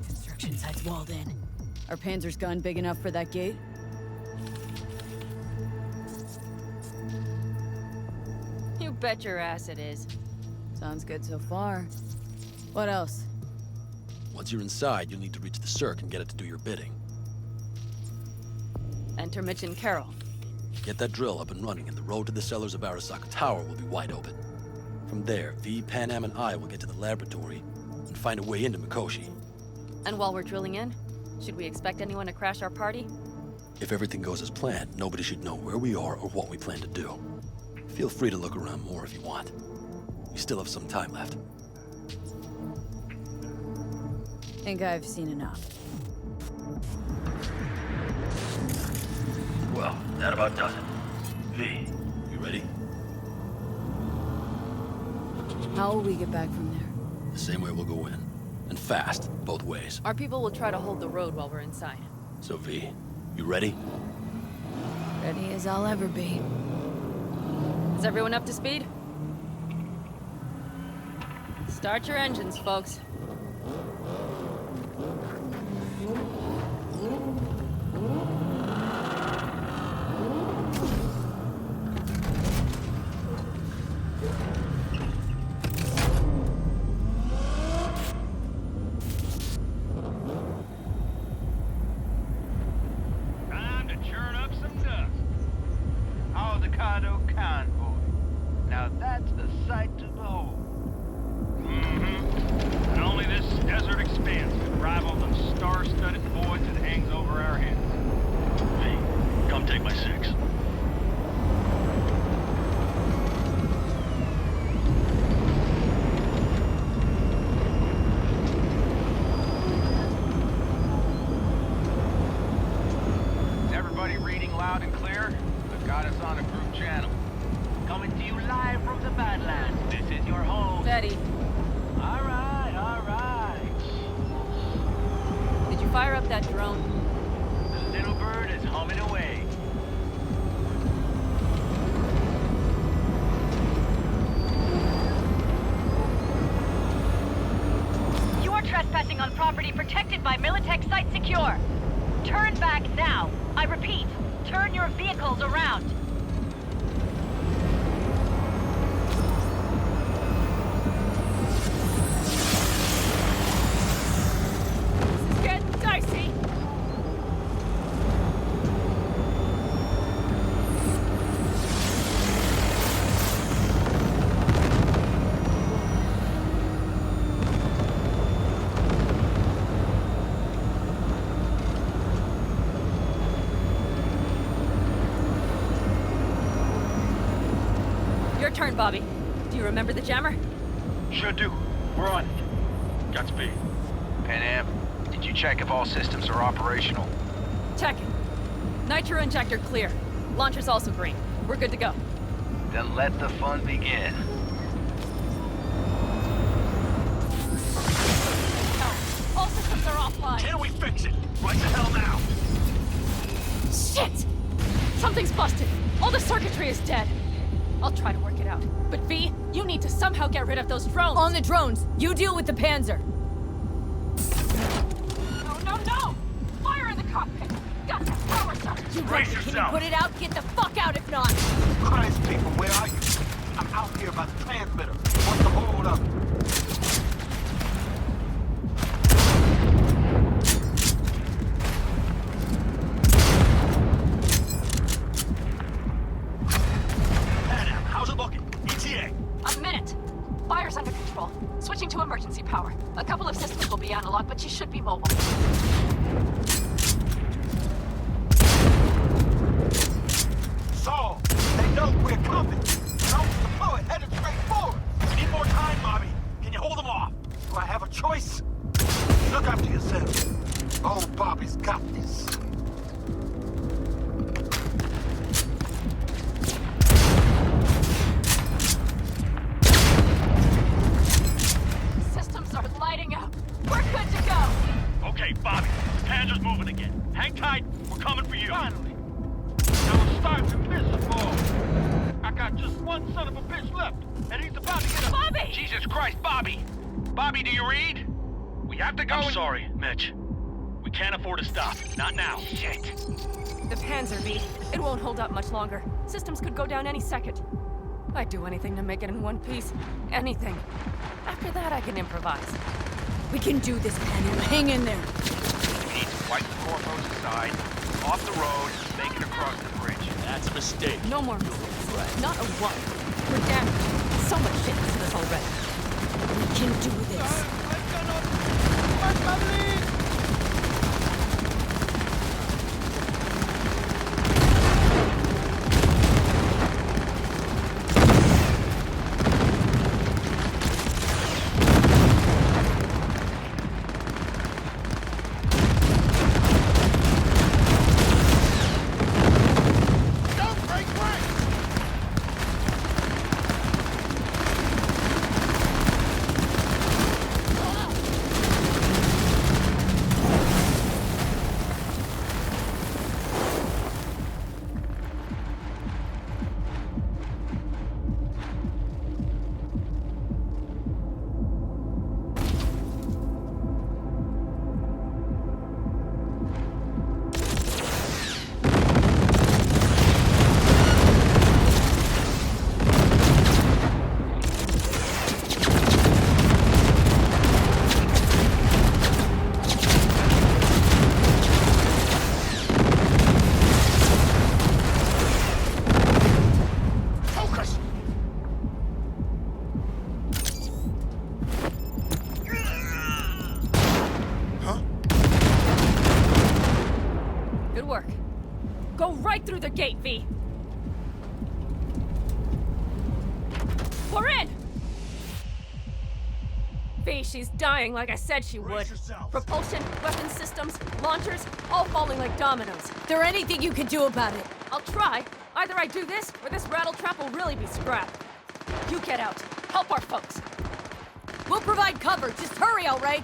Construction site's walled in. Our Panzer's gun big enough for that gate? You bet your ass it is. Sounds good so far. What else? Once you're inside, you'll need to reach the Cirque and get it to do your bidding. Enter Mitch and Carol. Get that drill up and running, and the road to the cellars of Arasaka Tower will be wide open. From there, V, Panam, and I will get to the laboratory and find a way into Mikoshi. And while we're drilling in, should we expect anyone to crash our party? If everything goes as planned, nobody should know where we are or what we plan to do. Feel free to look around more if you want. We still have some time left. Think I've seen enough. Well, that about does it. V, you ready? How will we get back from there? The same way we'll go in. And fast, both ways. Our people will try to hold the road while we're inside. So V, you ready? Ready as I'll ever be. Is everyone up to speed? Start your engines, folks. Time to churn up some dust. Альдекальдо convoy. Now that's the sight to behold. And only this desert expanse can rival the star-studded voids that hangs over our heads. V, come take my 6. Is everybody reading loud and clear? I've got us on a group channel. Coming to you live from the Badlands. This is your host. Betty. All right, all right. Did you fire up that drone? The little bird is humming away. You are trespassing on property protected by Militech Site Secure. Turn back now. I repeat, turn your vehicles around. This is getting dicey. Your turn, Bobby. Do you remember the jammer? Sure do. We're on it. Godspeed. Panam, did you check if all systems are operational? Checking. Nitro injector clear. Launcher's also green. We're good to go. Then let the fun begin. All systems are offline. Can we fix it? Right the hell now! Shit! Something's busted. All the circuitry is dead. I'll try to work it out. But V, you need to somehow get rid of those drones. On the drones! You deal with the Panzer! No, no, no! Fire in the cockpit! Got that power sucker! You ready? Can you put it out? Get the fuck out if not! Christ, people, where are you? I'm out here by the transmitter. What's the hold up? A minute! Fire's under control. Switching to emergency power. A couple of systems will be analog, but she should be mobile. Saul, they know we're coming. Drones deployed, headed straight forward. We need more time, Bobby. Can you hold them off? Do I have a choice? Look after yourself. Oh, Bobby's got this. Systems are lighting up. We're good to go. Okay, Bobby. Panzer's moving again. Hang tight. We're coming for you. Finally. Now it's starting to miserable. I got just one son of a bitch left, and he's about to get a... Bobby! Jesus Christ, Bobby! Bobby, do you read? We have to go. I'm sorry, Mitch. We can't afford to stop. Not now. Shit. The Panzer V. It won't hold up much longer. Systems could go down any second. I'd do anything to make it in one piece. Anything. After that, I can improvise. We can do this, Penny. Hang in there. We need to wipe the corpos aside, off the road, make it across the bridge. That's a mistake. No more mistakes. Not a one. We're damaged. So much shit to this already. We can do this. My family! Through the gate, V. We're in! V, she's dying like I said she would. Propulsion, weapon systems, launchers, all falling like dominoes. Is there anything you can do about it? I'll try. Either I do this, or this rattletrap will really be scrapped. You get out. Help our folks. We'll provide cover. Just hurry, all right?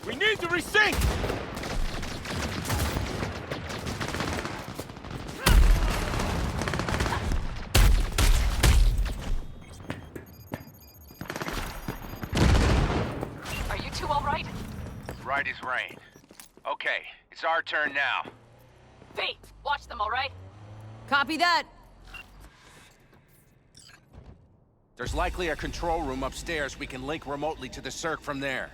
We need to resync! Are you two all right? Right as rain. Okay, it's our turn now. V, watch them, all right? Copy that. There's likely a control room upstairs. We can link remotely to the circ from there.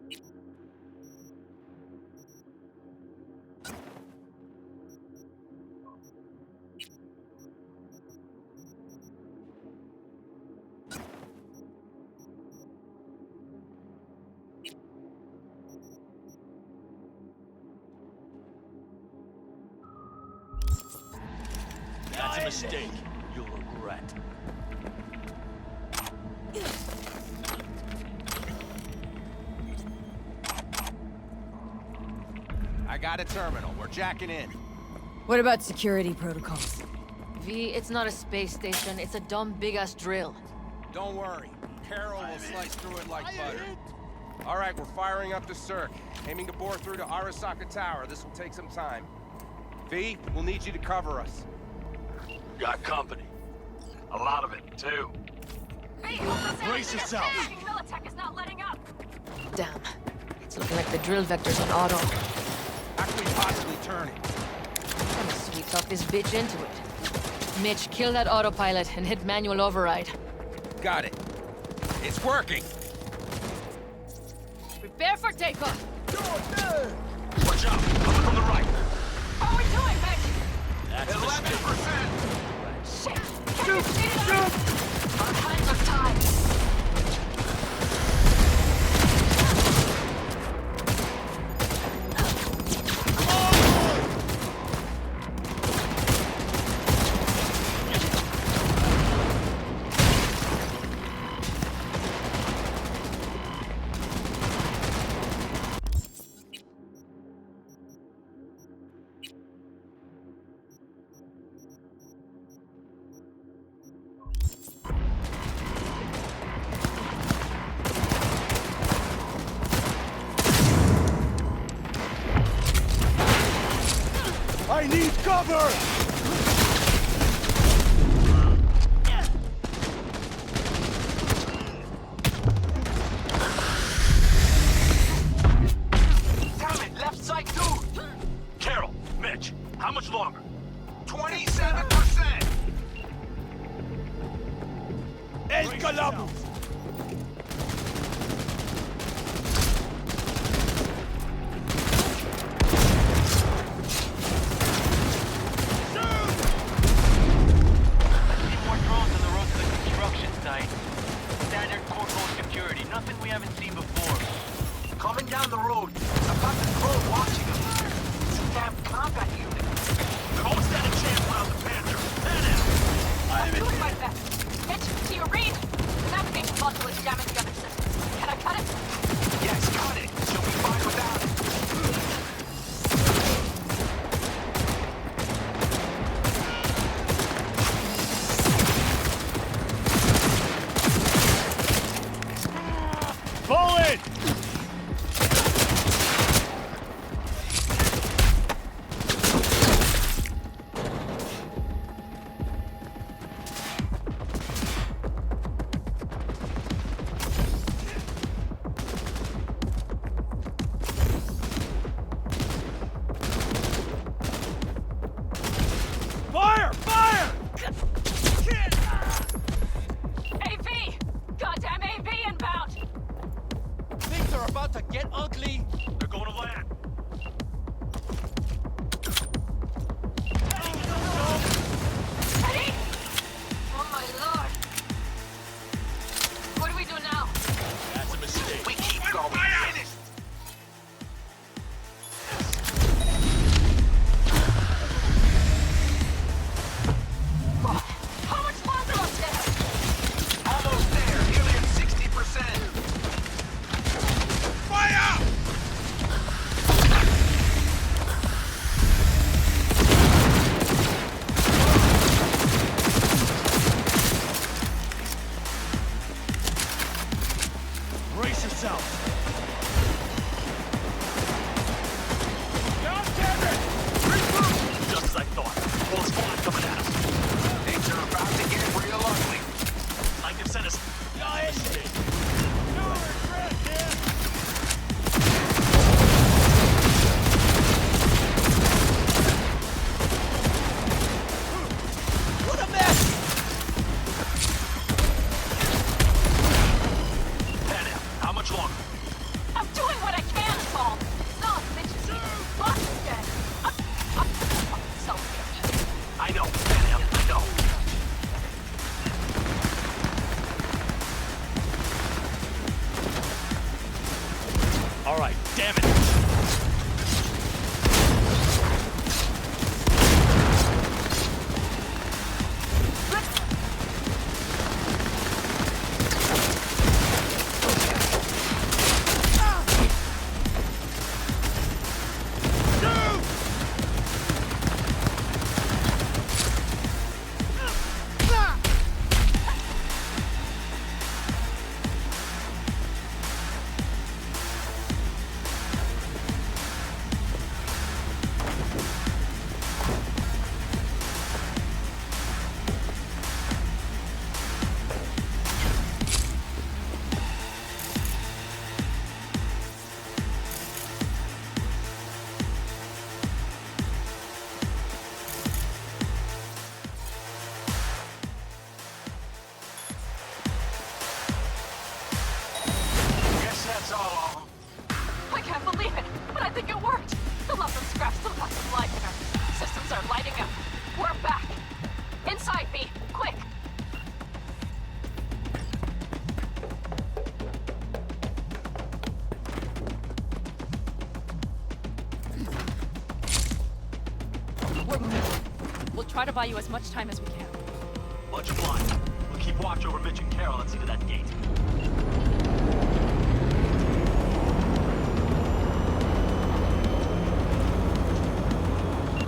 You mistake. You'll regret. I got a terminal. We're jacking in. What about security protocols? V, it's not a space station. It's a dumb big-ass drill. Don't worry. Carol will slice through it like butter. All right, we're firing up the Cirque. Aiming to bore through to Arasaka Tower. This will take some time. V, we'll need you to cover us. Got company. A lot of it, too. Hey, Brace yourself. Militech is not letting up. Damn. It's looking like the drill vector's on auto. How can we possibly turn it? I'm gonna sweet talk this bitch into it. Mitch, kill that autopilot and hit manual override. Got it. It's working. Prepare for takeoff. Watch out. Coming from the right. How are we doing, Vic? That's 11%. Shit! Can you speed it up? Our hands are tied. I need cover! Damn it, left side too! Carol, Mitch, how much longer? 27%! El Calabus! Coming down the road. I've got the crow watching him. It's a damn combat unit. They've always got a chance without the Panther. I'm doing my best. Mitch, do you read? The navigation module is jamming the other systems. Can I cut it? Yes, cut it. She'll be fine without it. Forward! Fire! Fire! AV! Goddamn AV inbound! Things are about to get ugly. They're going to land. Eddie! Oh my lord! What do we do now? That's a mistake. We keep going. Finish. How much longer up there? Almost there. Nearly at 60%. Fire! Brace yourself! Just as I thought. Whole squad coming at us. Things are about to get real ugly. Like they've sent us. What a mess! Panam, how much longer? I'm doing what I can, Paul. No, bitches. Boss is dead. I'm selfish. I know, Panam, I know. All right, damn it. We're moving. We'll try to buy you as much time as we can. Much obliged. We'll keep watch over Mitch and Carol and see to that gate.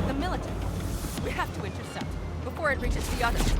The military. We have to intercept before it reaches the others.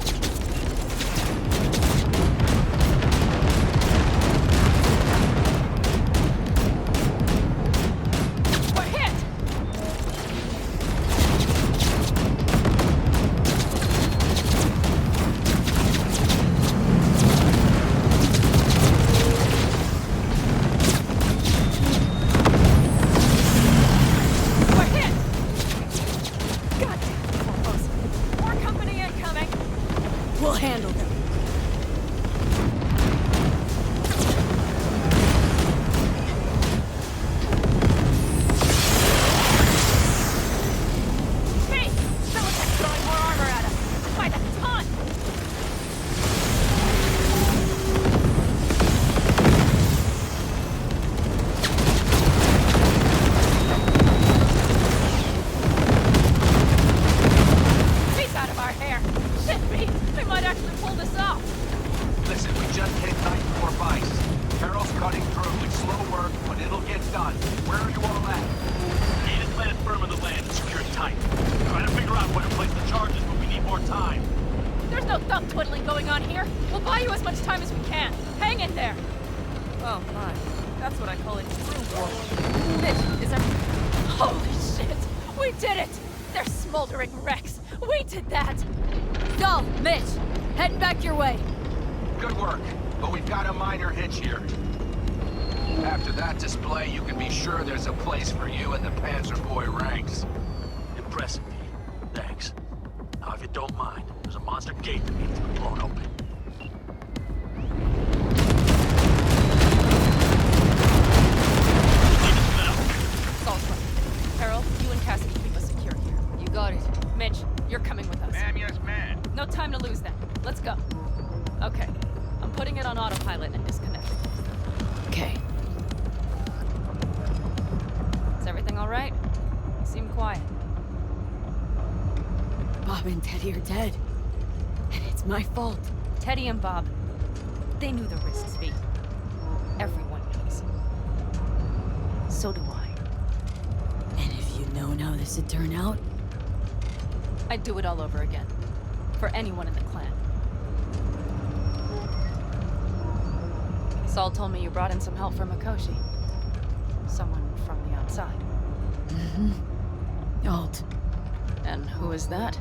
Dead. And it's my fault. Teddy and Bob, they knew the risks, V. Everyone knows. So do I. And if you'd known how this would turn out? I'd do it all over again. For anyone in the clan. Saul told me you brought in some help from Mikoshi. Someone from the outside. Mm-hmm. Alt. And who is that?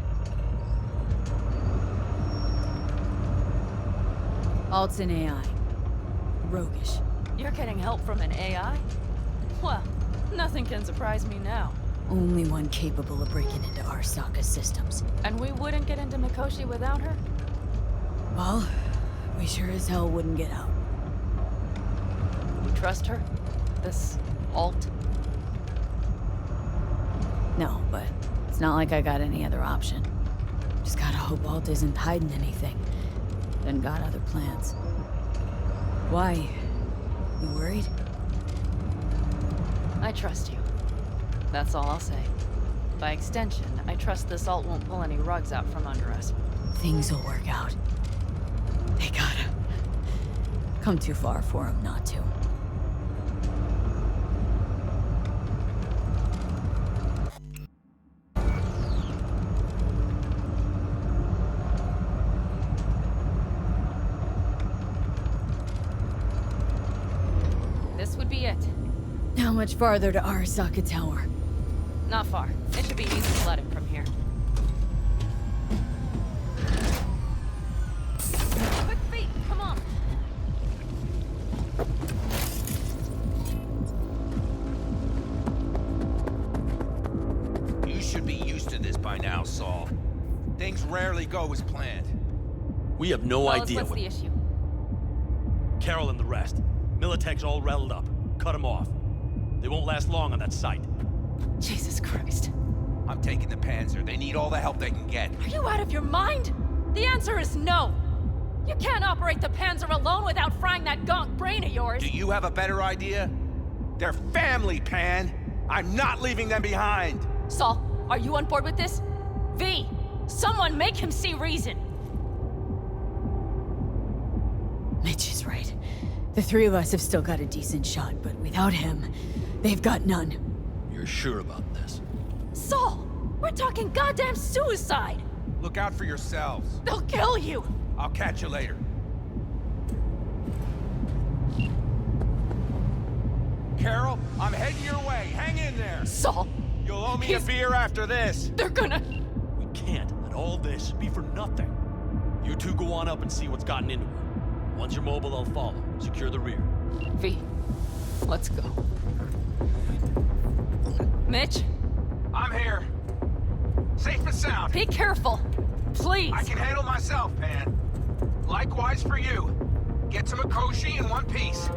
Alt's an AI. Roguish. You're getting help from an AI? Well, nothing can surprise me now. Only one capable of breaking into Arasaka's systems. And we wouldn't get into Mikoshi without her? Well, we sure as hell wouldn't get out. You trust her? This Alt? No, but it's not like I got any other option. Just gotta hope Alt isn't hiding anything. Then got other plans. Why? You worried? I trust you. That's all I'll say. By extension, I trust this Alt won't pull any rugs out from under us. Things will work out. They gotta. Come too far for him not to. This would be it. How much farther to Arasaka Tower? Not far. It should be easy sledding from here. Quick feet, come on. You should be used to this by now, Saul. Things rarely go as planned. We have no idea what's the issue? Carol and the rest. Militech's all riled up. Cut them off. They won't last long on that site. Jesus Christ. I'm taking the Panzer. They need all the help they can get. Are you out of your mind? The answer is no. You can't operate the Panzer alone without frying that gonk brain of yours. Do you have a better idea? They're family, Pan. I'm not leaving them behind. Saul, are you on board with this? V! Someone make him see reason! Mitch is right. The three of us have still got a decent shot, but without him, they've got none. You're sure about this? Saul! We're talking goddamn suicide! Look out for yourselves. They'll kill you! I'll catch you later. Carol, I'm heading your way. Hang in there. Saul! You'll owe me a beer after this. They're gonna... We can't let all this be for nothing. You two go on up and see what's gotten into her. Once you're mobile, I'll follow. Secure the rear. V, let's go. Mitch? I'm here. Safe and sound. Be careful. Please. I can handle myself, Pan. Likewise for you. Get to Mikoshi in one piece.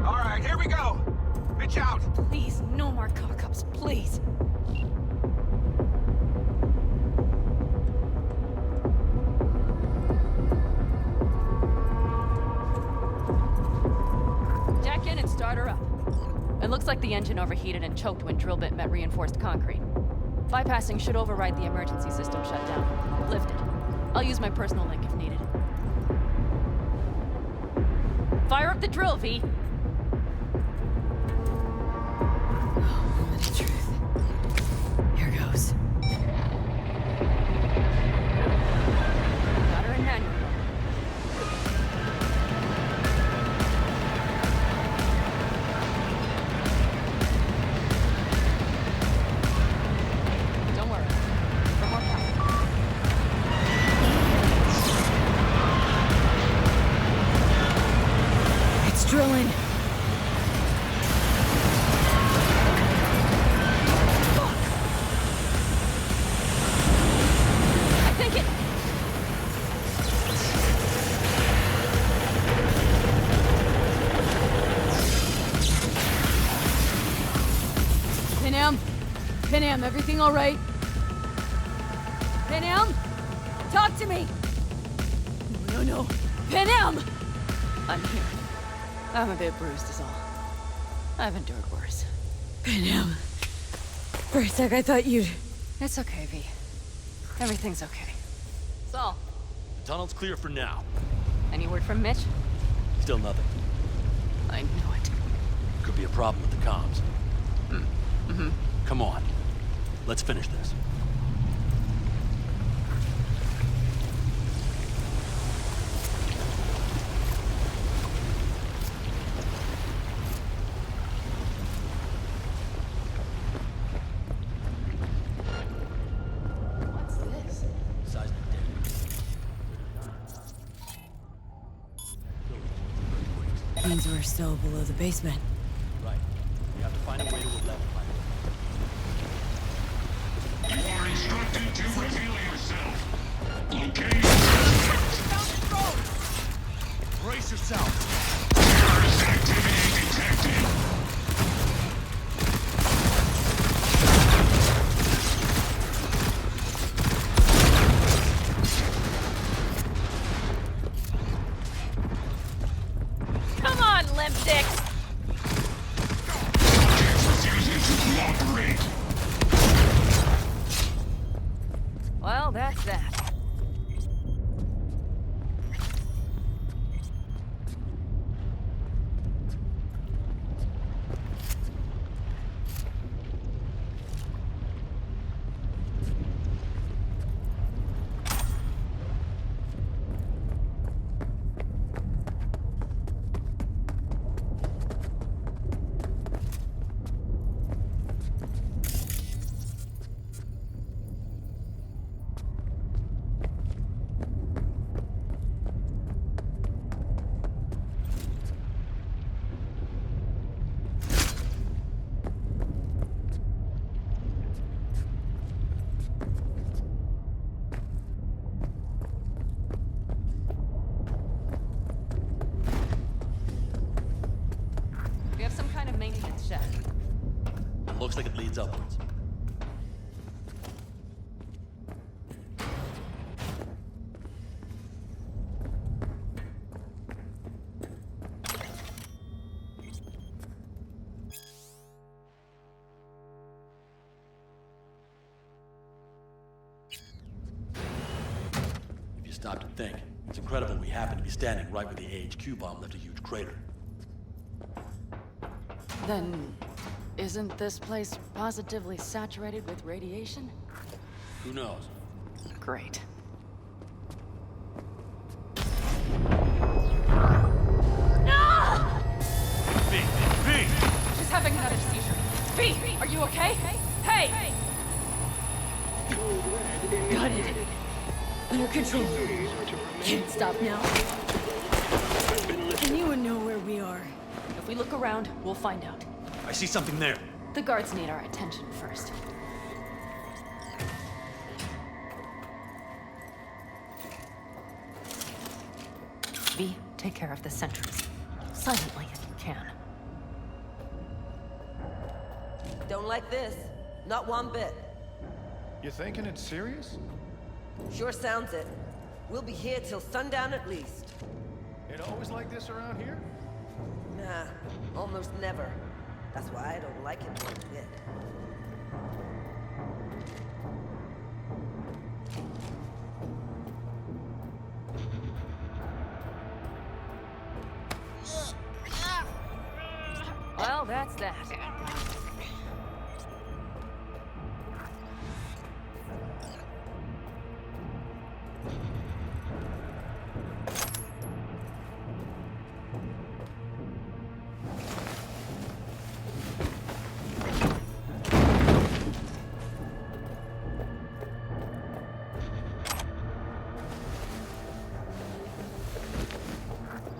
All right, here we go. Mitch out. Please, no more cock-ups, please. Jack in and start her up. It looks like the engine overheated and choked when drill bit met reinforced concrete. Bypassing should override the emergency system shutdown. Lift it. I'll use my personal link if needed. Fire up the drill, V. Moment of truth. Here goes. Got her in manual. Don't worry. For more power. It's drilling. I think it... Pinham? Pinham, everything all right? Pinham? Talk to me! No. Pinham! I'm here. I'm a bit bruised is all. I've endured worse. Pinham. For a sec, I thought you'd... It's okay, V. Everything's okay. Saul, The tunnel's clear for now. any word from Mitch? Still nothing. I knew it. Could be a problem with the comms. Mm-hmm. Come on. Let's finish this. What's this? Seismic data. Means we're still below the basement. Right. We have to find a way to a level. You are instructed to reveal yourself. Locate. Brace yourself. Terrorist activity detected. Come on, limp dicks! Objects refusing to cooperate. Well, that's that. We have some kind of maintenance shaft. It looks like it leads upwards. stop to think. It's incredible we happen to be standing right where the AHQ bomb left a huge crater. Then, isn't this place positively saturated with radiation? Who knows? Great. V! She's having another seizure. V, are you okay? Hey! Got it. Under control. Can't stop now. Anyone know where we are? If we look around, we'll find out. I see something there. The guards need our attention first. V, take care of the sentries. Silently if you can. Don't like this. Not one bit. You thinking it's serious? Sure sounds it. We'll be here till sundown at least. It always like this around here? Nah, almost never. That's why I don't like it one bit. Well, that's that.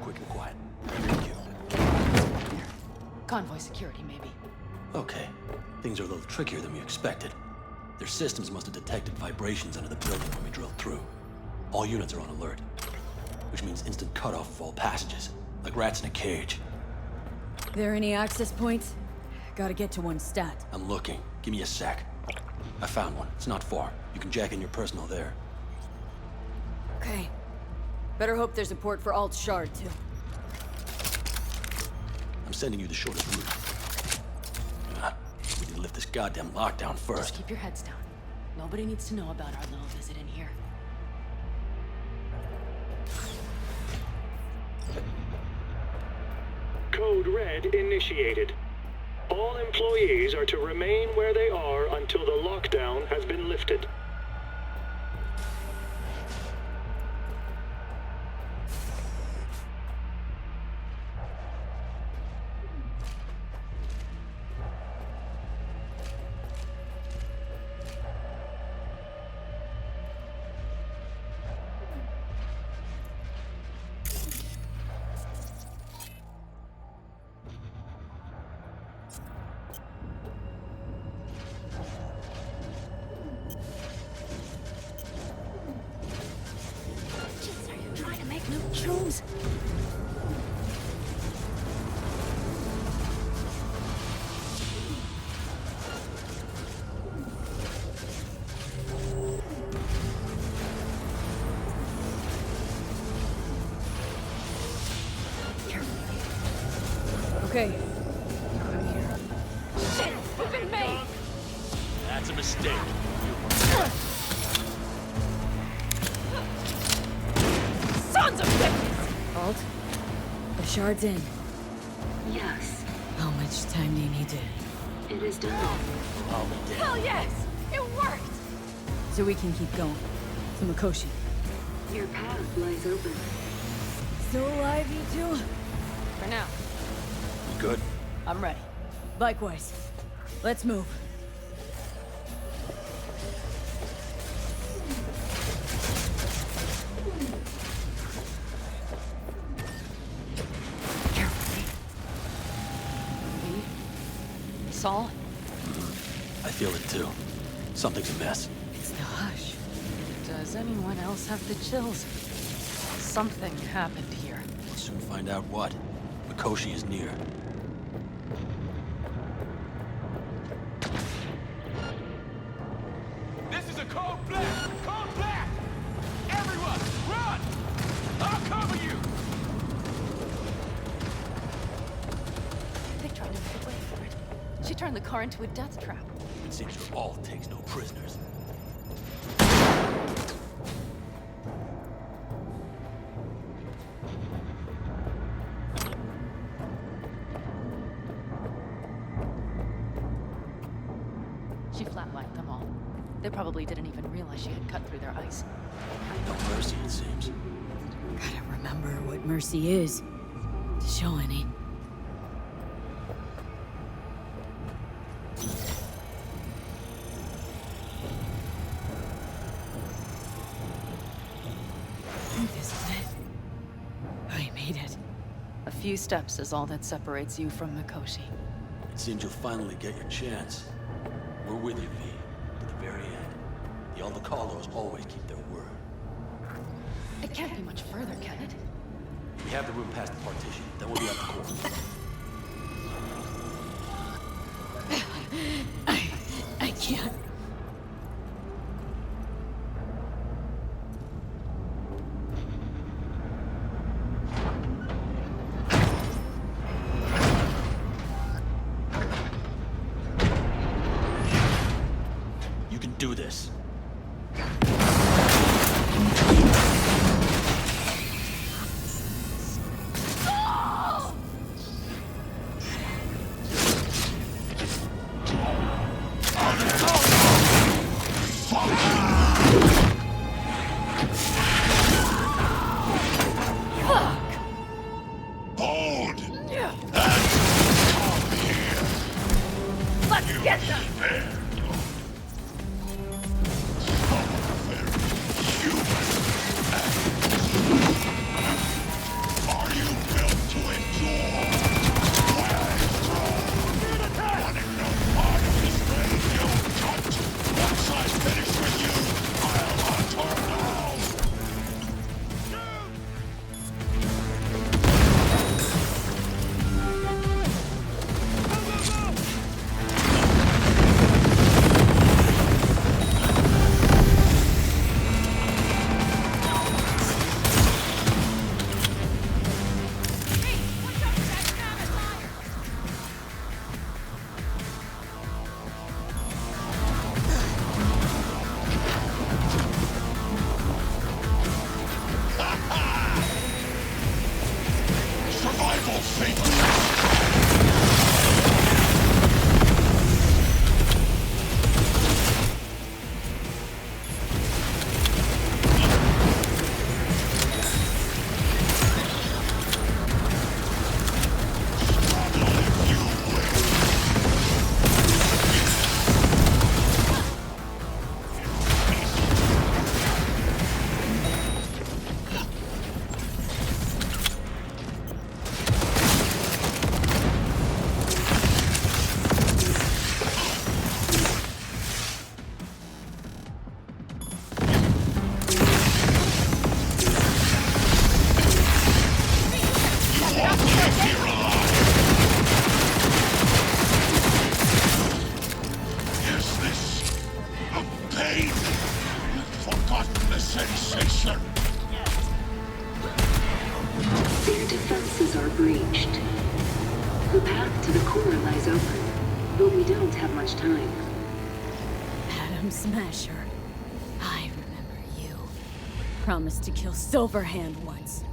Quick and quiet. Convoy security, maybe. Okay. Things are a little trickier than we expected. Their systems must have detected vibrations under the building when we drilled through. All units are on alert, which means instant cutoff of all passages, like rats in a cage. There any access points? Gotta get to one stat. I'm looking. Give me a sec. I found one. It's not far. You can jack in your personal there. Okay. Better hope there's a port for Alt Shard, too. I'm sending you the shortest route. We need to lift this goddamn lockdown first. Just keep your heads down. Nobody needs to know about our little visit in here. Code Red initiated. All employees are to remain where they are until the lockdown has been lifted. Choose. Okay. I'm here. Shit! We've been made! That's a mistake. Sons of bitches! Alt, the shard's in. Yes. How much time do you need to... It is done. Hell yes! It worked! So we can keep going. To Mikoshi. Your path lies open. Still alive, you two? For now. You good? I'm ready. Likewise. Let's move. Saul? I feel it too. Something's amiss. It's the hush. Does anyone else have the chills? Something happened here. We'll soon find out what. Mikoshi is near. This is a code black! Code black! Everyone, run! I'll cover you! They tried to make a way for it. She turned the car into a death trap. It seems your alt takes no prisoners. They probably didn't even realize she had cut through their ice. No mercy, it seems. Gotta remember what mercy is, to show any. This is it. I made it. A few steps is all that separates you from Mikoshi. It seems you'll finally get your chance. We're with you, V, to the very end. The Aldecaldos always keep their word. It can't be much further, can it? We have the room past the partition, then we'll be at the core. I can't. You can do this. Let's get them! Their defenses are breached. The path to the core lies open, but we don't have much time. Adam Smasher. I remember you. Promised to kill Silverhand once.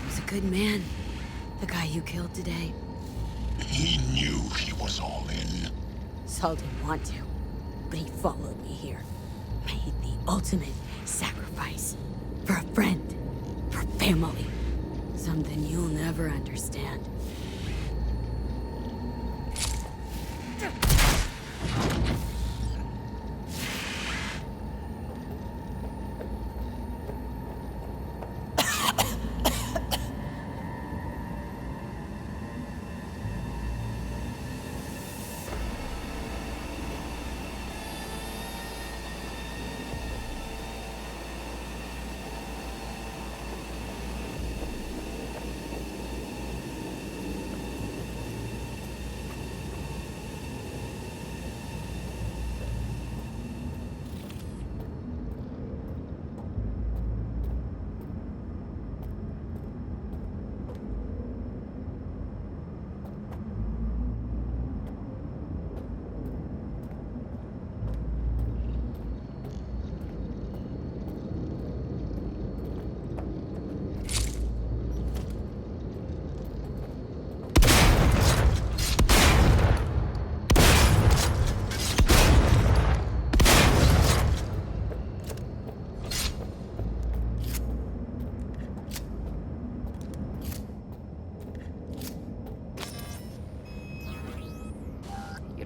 He was a good man. The guy you killed today. He knew he was all in. Saul didn't want to, but he followed me here. Made the ultimate sacrifice. For a friend. For family. Something you'll never understand.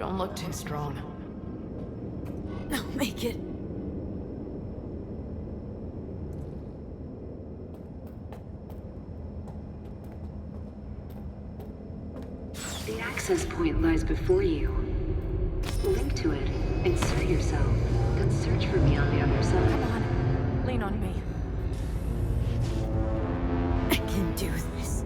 don't look too strong. I'll make it. The access point lies before you. Link to it. Insert yourself. Then search for me on the other side. Come on. Lean on me. I can do this.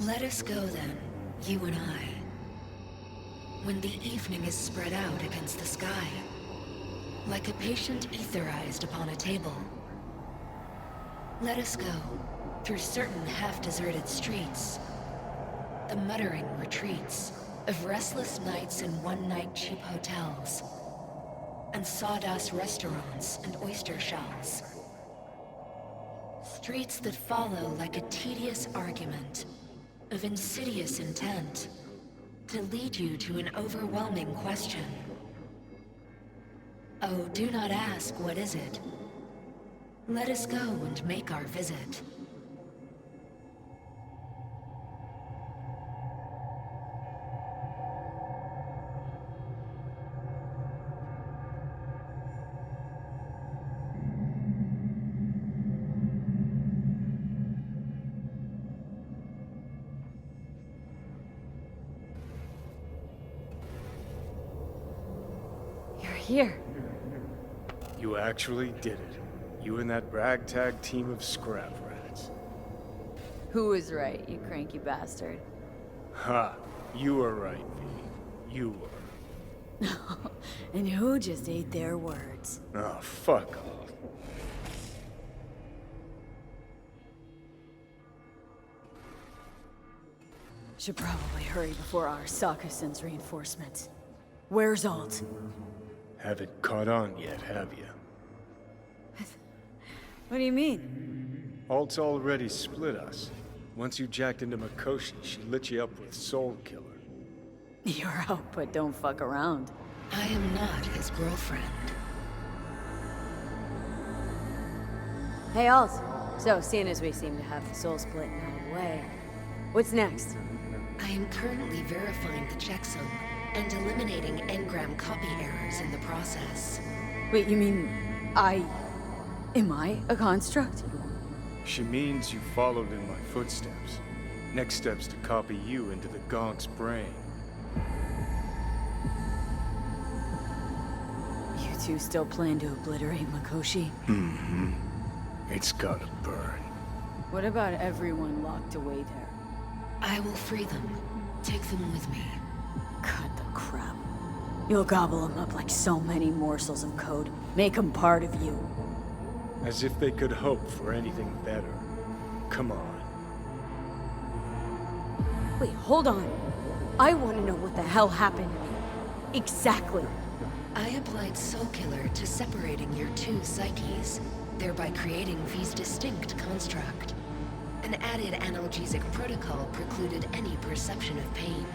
Let us go then, you and I. When the evening is spread out against the sky, like a patient etherized upon a table. Let us go through certain half-deserted streets, the muttering retreats of restless nights in one-night cheap hotels, and sawdust restaurants and oyster shells. Streets that follow like a tedious argument of insidious intent to lead you to an overwhelming question. Oh, do not ask, what is it? Let us go and make our visit. Here. You actually did it. You and that ragtag team of scrap rats. Who was right, you cranky bastard? Ha! You were right, V. You were. And who just ate their words? Oh, fuck off. Should probably hurry before Arasaka sends reinforcements. Where's Alt? Haven't caught on yet, have you? What do you mean? Alt's already split us. Once you jacked into Mikoshi, she lit you up with Soul Killer. You're out, but don't fuck around. I am not his girlfriend. Hey, Alt. So, seeing as we seem to have the soul split now away, what's next? I am currently verifying the checksum and eliminating engram copy errors in the process. Wait, you mean am I a construct? She means you followed in my footsteps. Next step's to copy you into the Gonk's brain. You two still plan to obliterate Mikoshi? Mm-hmm. It's gotta burn. What about everyone locked away there? I will free them. Take them with me. Cut the crap. You'll gobble them up like so many morsels of code. Make them part of you. As if they could hope for anything better. Come on. Wait, hold on. I want to know what the hell happened to me. Exactly. I applied Soul Killer to separating your two psyches, thereby creating V's distinct construct. An added analgesic protocol precluded any perception of pain.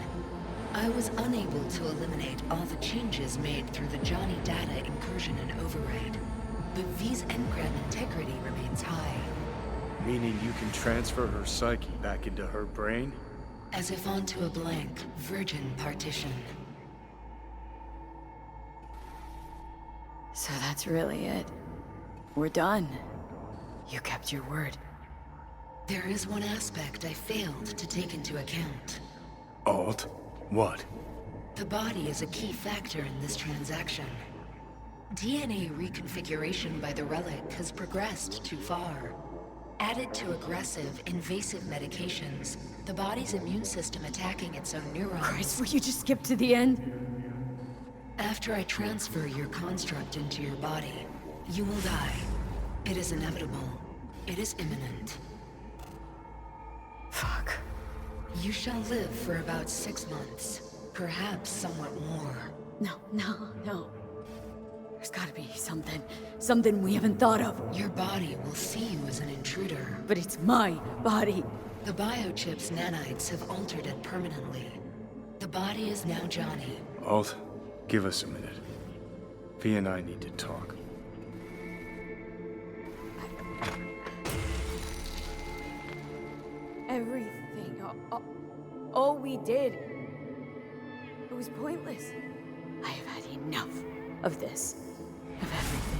I was unable to eliminate all the changes made through the Johnny data incursion and override, but V's engram integrity remains high. Meaning you can transfer her psyche back into her brain? As if onto a blank, virgin partition. So that's really it. We're done. You kept your word. There is one aspect I failed to take into account. Alt? What? The body is a key factor in this transaction. DNA reconfiguration by the relic has progressed too far. Added to aggressive, invasive medications, the body's immune system attacking its own neurons. Christ, will you just skip to the end? After I transfer your construct into your body, you will die. It is inevitable. It is imminent. Fuck. You shall live for about 6 months. Perhaps somewhat more. No. There's gotta be something. Something we haven't thought of. Your body will see you as an intruder. But it's my body. The biochip's nanites have altered it permanently. The body is now Johnny. Alt, give us a minute. V and I need to talk. Everything. All we did. It was pointless. I have had enough of this. Of everything.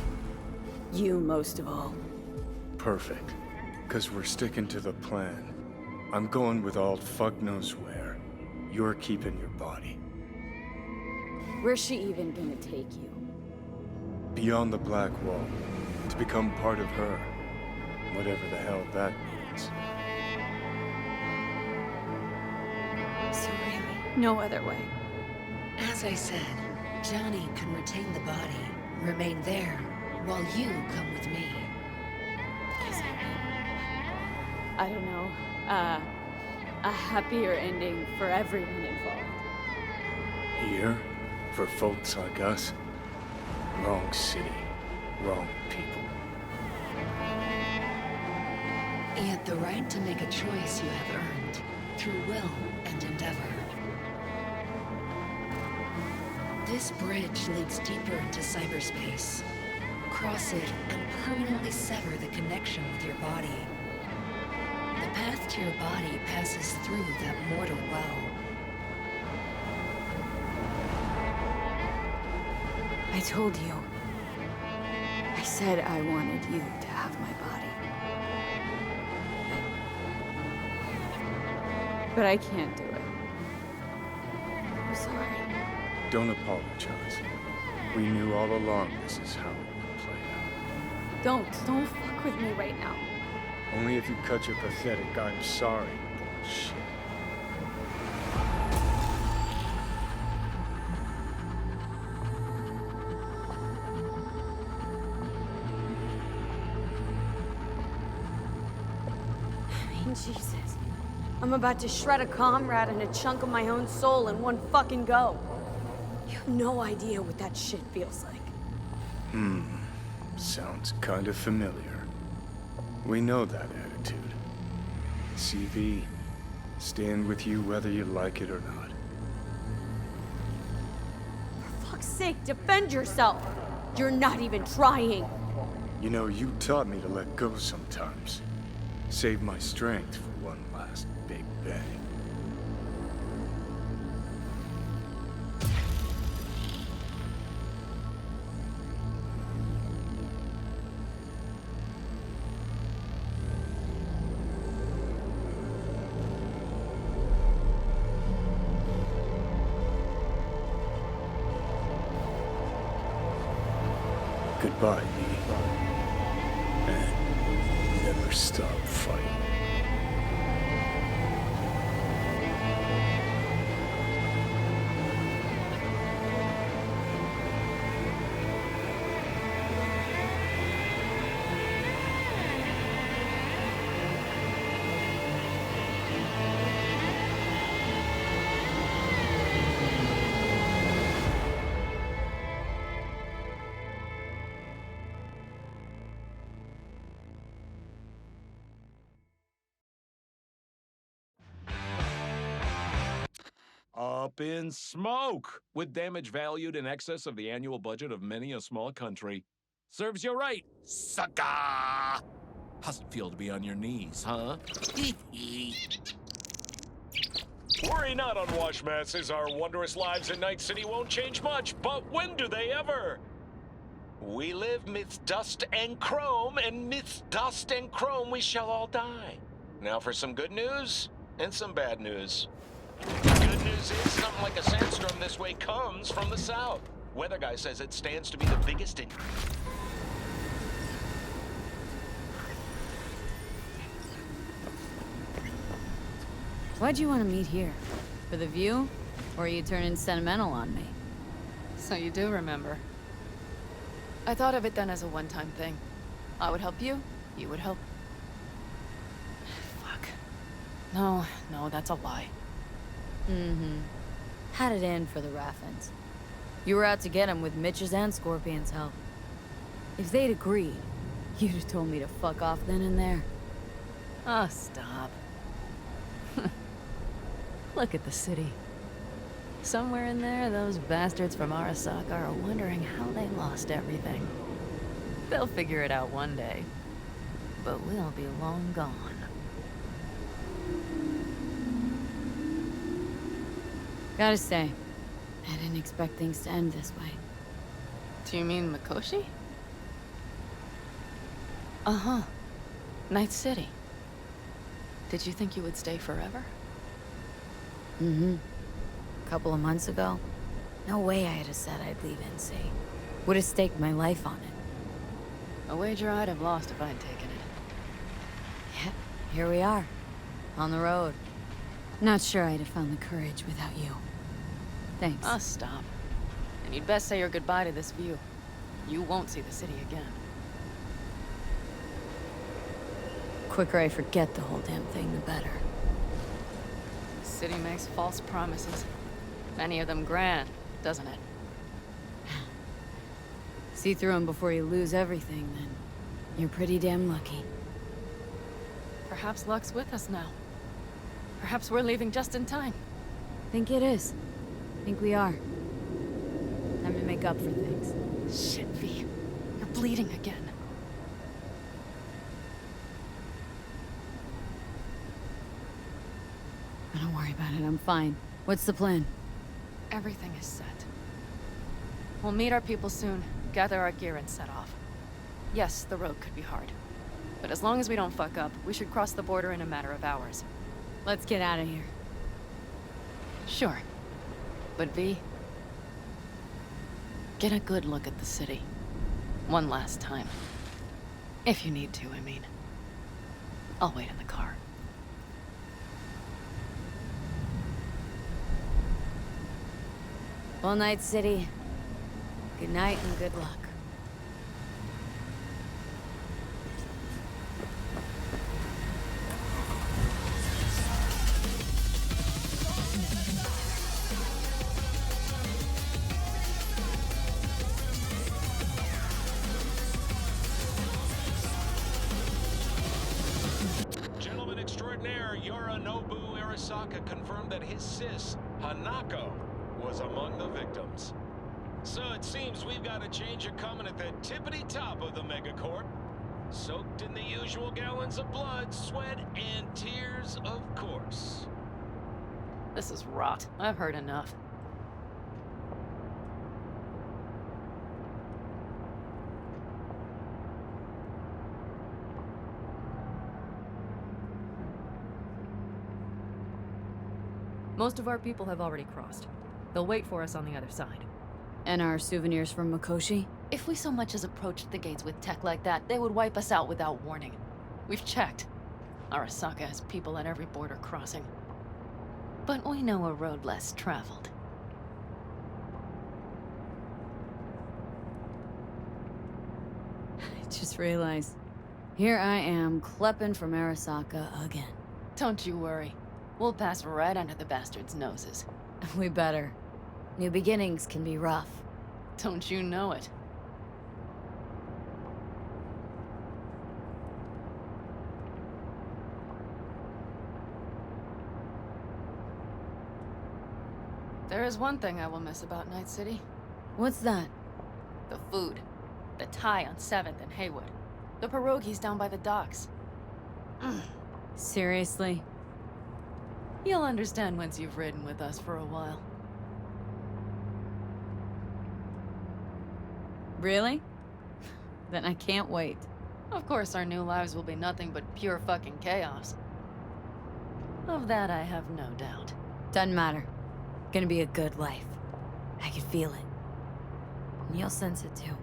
You most of all. Perfect. Because we're sticking to the plan. I'm going with Alt fuck knows where. You're keeping your body. Where's she even gonna take you? Beyond the Black Wall. To become part of her. Whatever the hell that means. So really, no other way. As I said, Johnny can retain the body, remain there, while you come with me. I don't know. A happier ending for everyone involved. Here? For folks like us? Wrong city. Wrong people. Yet the right to make a choice you have earned, through will and endeavor. This bridge leads deeper into cyberspace. Cross it and permanently sever the connection with your body. The path to your body passes through that mortal well. I told you. I said I wanted you to have my body. But I can't do it. I'm sorry. Don't apologize. We knew all along this is how it would play out. Don't fuck with me right now. Only if you cut your pathetic I'm sorry bullshit. I mean, Jesus. I'm about to shred a comrade and a chunk of my own soul in one fucking go. You have no idea what that shit feels like. Sounds kind of familiar. We know that attitude. CV, stand with you whether you like it or not. For fuck's sake, defend yourself! You're not even trying! You know, you taught me to let go sometimes. Save my strength for one last big bang. Goodbye, V. And never stop fighting. up in smoke, with damage valued in excess of the annual budget of many a small country. Serves you right, sucker! How's it feel to be on your knees, huh? Worry not, unwashed masses. Our wondrous lives in Night City won't change much, but when do they ever? We live midst dust and chrome, and midst dust and chrome we shall all die. Now for some good news and some bad news. Good news is something like a sandstorm this way comes from the south. Weather guy says it stands to be the biggest in... Why'd you want to meet here? For the view? Or are you turning sentimental on me? So you do remember. I thought of it then as a one-time thing. I would help you, you would help... Fuck. No, that's a lie. Mm-hmm. Had it in for the Raffins. You were out to get him with Mitch's and Scorpion's help. If they'd agreed, you'd have told me to fuck off then and there. Oh, stop. Look at the city. Somewhere in there, those bastards from Arasaka are wondering how they lost everything. They'll figure it out one day. But we'll be long gone. Gotta say, I didn't expect things to end this way. Do you mean Mikoshi? Uh-huh. Night City. Did you think you would stay forever? Mm-hmm. A couple of months ago, no way I'd have said I'd leave NC. Would have staked my life on it. A wager I'd have lost if I'd taken it. Yep, here we are. On the road. Not sure I'd have found the courage without you. Thanks. Oh, stop. And you'd best say your goodbye to this view. You won't see the city again. Quicker I forget the whole damn thing, the better. The city makes false promises. Many of them grand, doesn't it? See through them before you lose everything, then you're pretty damn lucky. Perhaps luck's with us now. Perhaps we're leaving just in time. Think it is. Think we are. Time to make up for things. Shit, V. You're bleeding again. Don't worry about it, I'm fine. What's the plan? Everything is set. We'll meet our people soon, gather our gear and set off. Yes, the road could be hard. But as long as we don't fuck up, we should cross the border in a matter of hours. Let's get out of here. Sure. But V, get a good look at the city. One last time. If you need to, I mean. I'll wait in the car. Well, Night City. Good night and good luck. Gentleman extraordinaire Yorinobu Arasaka confirmed that his sis, Hanako, was among the victims. So it seems we've got a change of coming at the tippity top of the megacorp. Soaked in the usual gallons of blood, sweat, and tears, of course. This is rot. I've heard enough. Most of our people have already crossed. They'll wait for us on the other side. And our souvenirs from Mikoshi? If we so much as approached the gates with tech like that, they would wipe us out without warning. We've checked. Arasaka has people at every border crossing. But we know a road less traveled. I just realized. Here I am, klepping from Arasaka again. Don't you worry. We'll pass right under the bastards' noses. We better. New beginnings can be rough. Don't you know it? There is one thing I will miss about Night City. What's that? The food. The Thai on 7th and Haywood. The pierogies down by the docks. Seriously? You'll understand once you've ridden with us for a while. Really? Then I can't wait. Of course, our new lives will be nothing but pure fucking chaos. Of that, I have no doubt. Doesn't matter. Gonna be a good life. I can feel it. And you'll sense it too.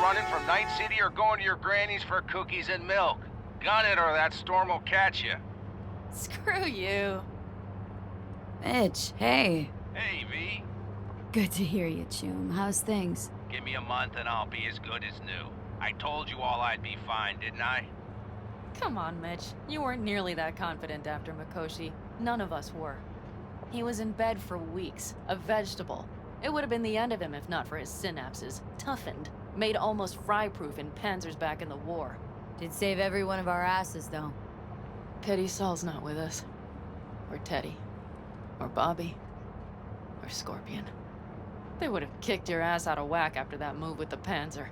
Running from Night City or going to your granny's for cookies and milk? Gun it or that storm will catch you. Screw you. Mitch, hey. Hey, V. Good to hear you, Chum. How's things? Give me a month and I'll be as good as new. I told you all I'd be fine, didn't I? Come on, Mitch. You weren't nearly that confident after Mikoshi. None of us were. He was in bed for weeks, a vegetable. It would have been the end of him if not for his synapses. Toughened. Made almost fry-proof in panzers back in the war. Did save every one of our asses, though. Pity Saul's not with us. Or Teddy. Or Bobby. Or Scorpion. They would have kicked your ass out of whack after that move with the panzer.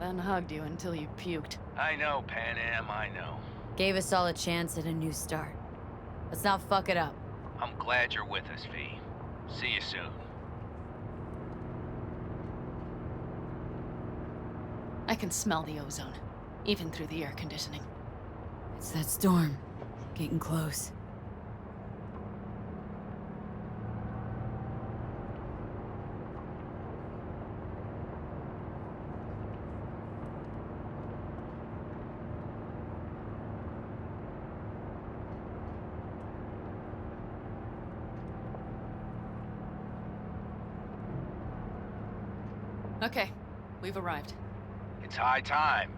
Then hugged you until you puked. I know, Pan Am, I know. Gave us all a chance at a new start. Let's not fuck it up. I'm glad you're with us, V. See you soon. I can smell the ozone, even through the air conditioning. It's that storm. Getting close. Okay, we've arrived. It's high time.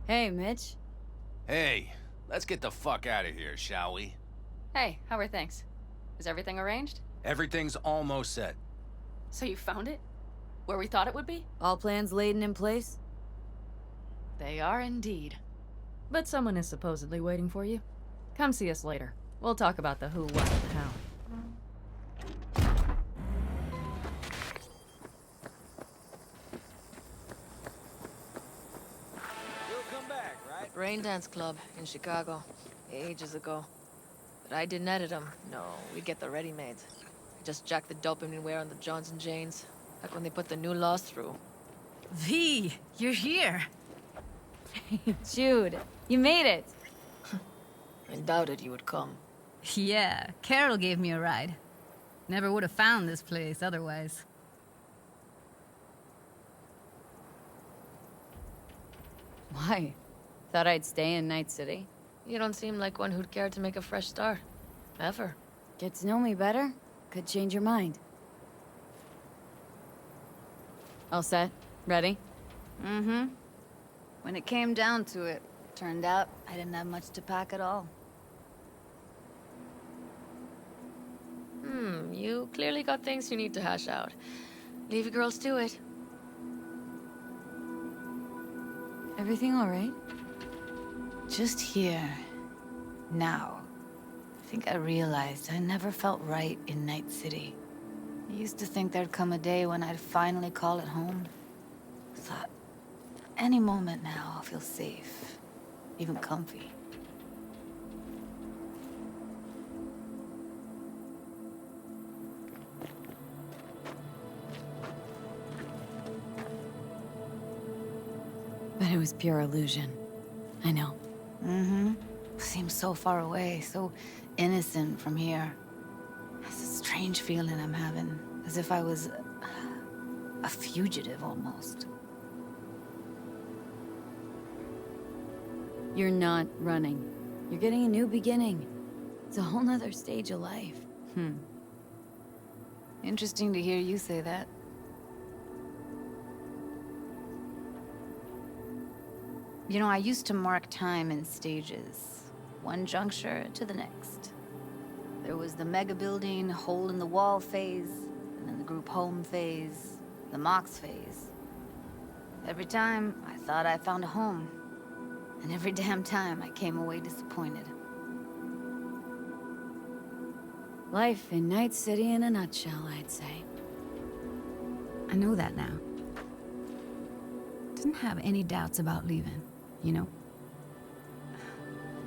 Hey, Mitch. Hey, let's get the fuck out of here, shall we? Hey, how are things? Is everything arranged? Everything's almost set. So you found it? Where we thought it would be? All plans laid and in place? They are indeed. But someone is supposedly waiting for you. Come see us later. We'll talk about the who, what, and how. You'll come back, right? Rain Dance Club in Chicago, ages ago. But I didn't edit them. No, we'd get the ready-mades. I just jacked the dopamine wear on the Johns and Janes, like when they put the new laws through. V, you're here. Jude, you made it. I doubted you would come. Yeah, Carol gave me a ride. Never would have found this place otherwise. Why? Thought I'd stay in Night City? You don't seem like one who'd care to make a fresh start. Ever. Get to know me better? Could change your mind. All set? Ready? Mm-hmm. When it came down to it, turned out I didn't have much to pack at all. You clearly got things you need to hash out. Leave you girls to it. Everything all right? Just here. Now. I think I realized I never felt right in Night City. I used to think there'd come a day when I'd finally call it home. Thought, any moment now I'll feel safe. Even comfy. It was pure illusion. I know. Mm-hmm. Seems so far away, so innocent from here. It's a strange feeling I'm having, as if I was a fugitive almost. You're not running. You're getting a new beginning. It's a whole nother stage of life. Interesting to hear you say that. You know, I used to mark time in stages, one juncture to the next. There was the mega building, hole in the wall phase, and then the group home phase, the Mox phase. Every time, I thought I found a home. And every damn time, I came away disappointed. Life in Night City in a nutshell, I'd say. I know that now. Didn't have any doubts about leaving, you know?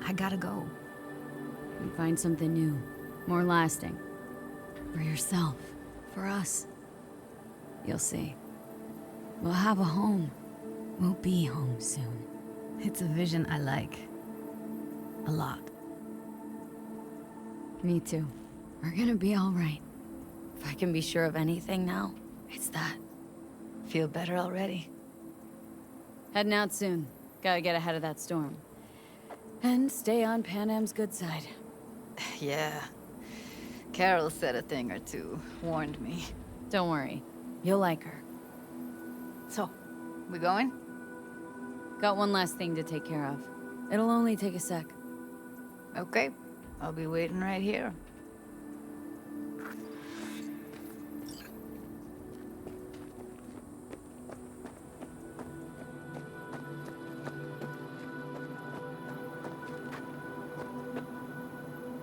I gotta go. And find something new, more lasting. For yourself, for us. You'll see. We'll have a home. We'll be home soon. It's a vision I like. A lot. Me too. We're gonna be all right. If I can be sure of anything now, it's that. Feel better already. Heading out soon. Gotta get ahead of that storm. And stay on Pan Am's good side. Yeah. Carol said a thing or two, warned me. Don't worry. You'll like her. So, we going? Got one last thing to take care of. It'll only take a sec. Okay. I'll be waiting right here.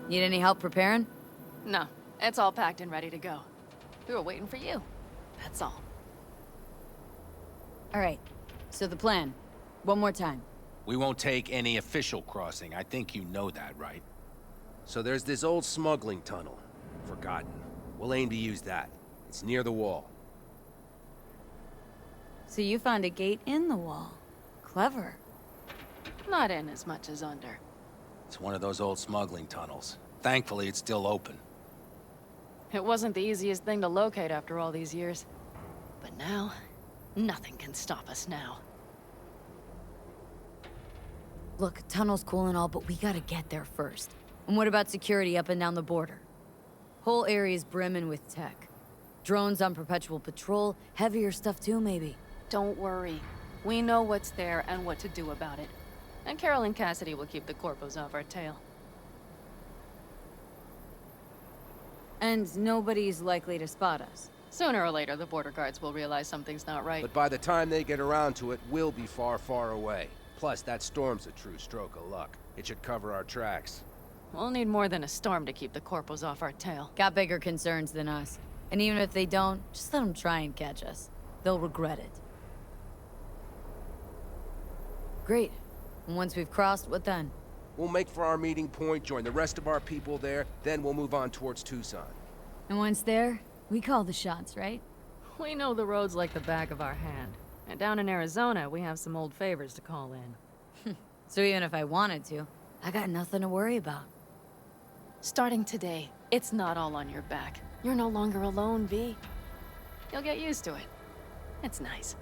Need any help preparing? No, it's all packed and ready to go. We were waiting for you. That's all. All right. So the plan. One more time. We won't take any official crossing. I think you know that, right? So there's this old smuggling tunnel. Forgotten. We'll aim to use that. It's near the wall. So you found a gate in the wall. Clever. Not in as much as under. It's one of those old smuggling tunnels. Thankfully, it's still open. It wasn't the easiest thing to locate after all these years. But now, nothing can stop us now. Look, tunnel's cool and all, but we gotta get there first. And what about security up and down the border? Whole area's brimming with tech. Drones on perpetual patrol, heavier stuff too, maybe. Don't worry. We know what's there and what to do about it. And Carol and Cassidy will keep the corpos off our tail. And nobody's likely to spot us. Sooner or later, the border guards will realize something's not right. But by the time they get around to it, we'll be far, far away. Plus, that storm's a true stroke of luck. It should cover our tracks. We'll need more than a storm to keep the corpos off our tail. Got bigger concerns than us. And even if they don't, just let them try and catch us. They'll regret it. Great. And once we've crossed, what then? We'll make for our meeting point, join the rest of our people there, then we'll move on towards Tucson. And once there, we call the shots, right? We know the roads like the back of our hand. And down in Arizona, we have some old favors to call in. So even if I wanted to, I got nothing to worry about. Starting today, it's not all on your back. You're no longer alone, V. You'll get used to it. It's nice.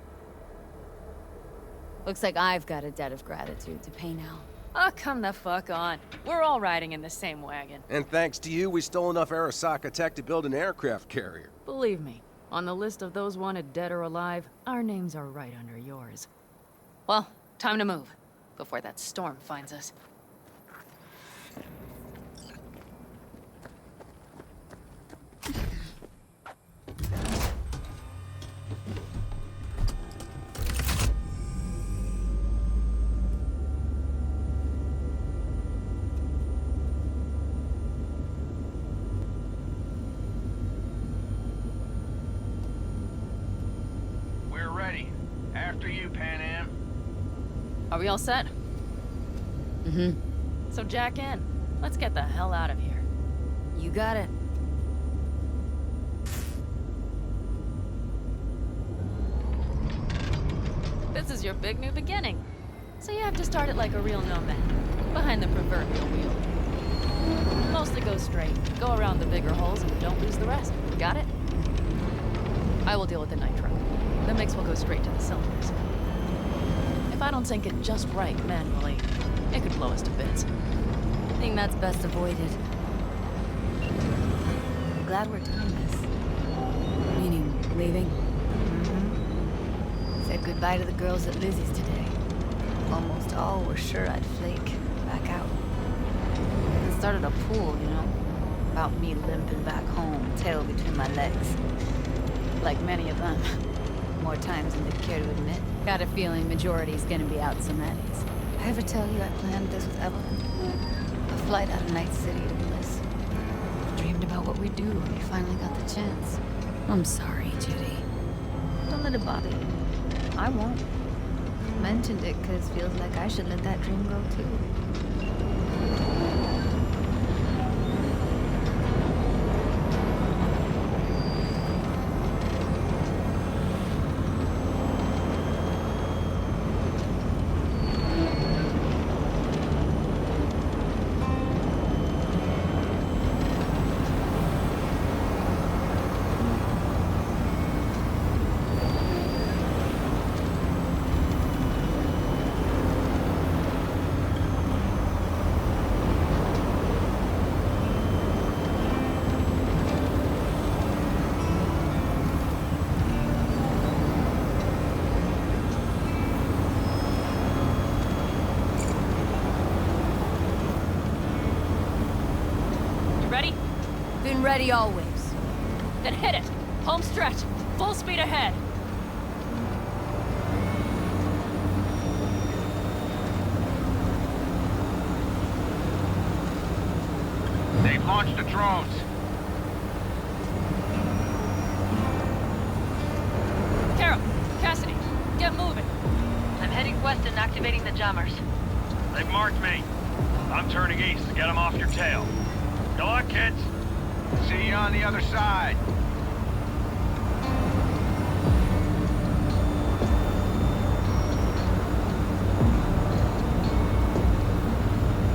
Looks like I've got a debt of gratitude to pay now. Oh, come the fuck on. We're all riding in the same wagon. And thanks to you, we stole enough Arasaka tech to build an aircraft carrier. Believe me, on the list of those wanted dead or alive, our names are right under yours. Well, time to move, before that storm finds us. After you, Pan Am. Are we all set? Mm-hmm. So jack in. Let's get the hell out of here. You got it. This This is your big new beginning. So you have to start it like a real nomad, behind the proverbial wheel. Mostly go straight, go around the bigger holes, and don't lose the rest. Got it? I will deal with the nitro. The mix will go straight to the cylinders. If I don't sync it just right manually, it could blow us to bits. I think that's best avoided. I'm glad we're doing this. Meaning, leaving? Said goodbye to the girls at Lizzie's today. Almost all were sure I'd flake back out. And started a pool, you know? About me limping back home, tail between my legs. Like many of them. More times than they'd care to admit. Got a feeling majority's gonna be out some eddies. I ever tell you I planned this with Evelyn? A flight out of Night City to Bliss. Dreamed about what we'd do when we finally got the chance. I'm sorry, Judy. Don't let it bother you. I won't. Mentioned it because feels like I should let that dream go too. Ready always. Then hit it! Home stretch! Full speed ahead! They've launched the drones. Carol, Cassidy, get moving. I'm heading west and activating the jammers. They've marked me. I'm turning east to get them off your tail. Good luck, kids. See you on the other side.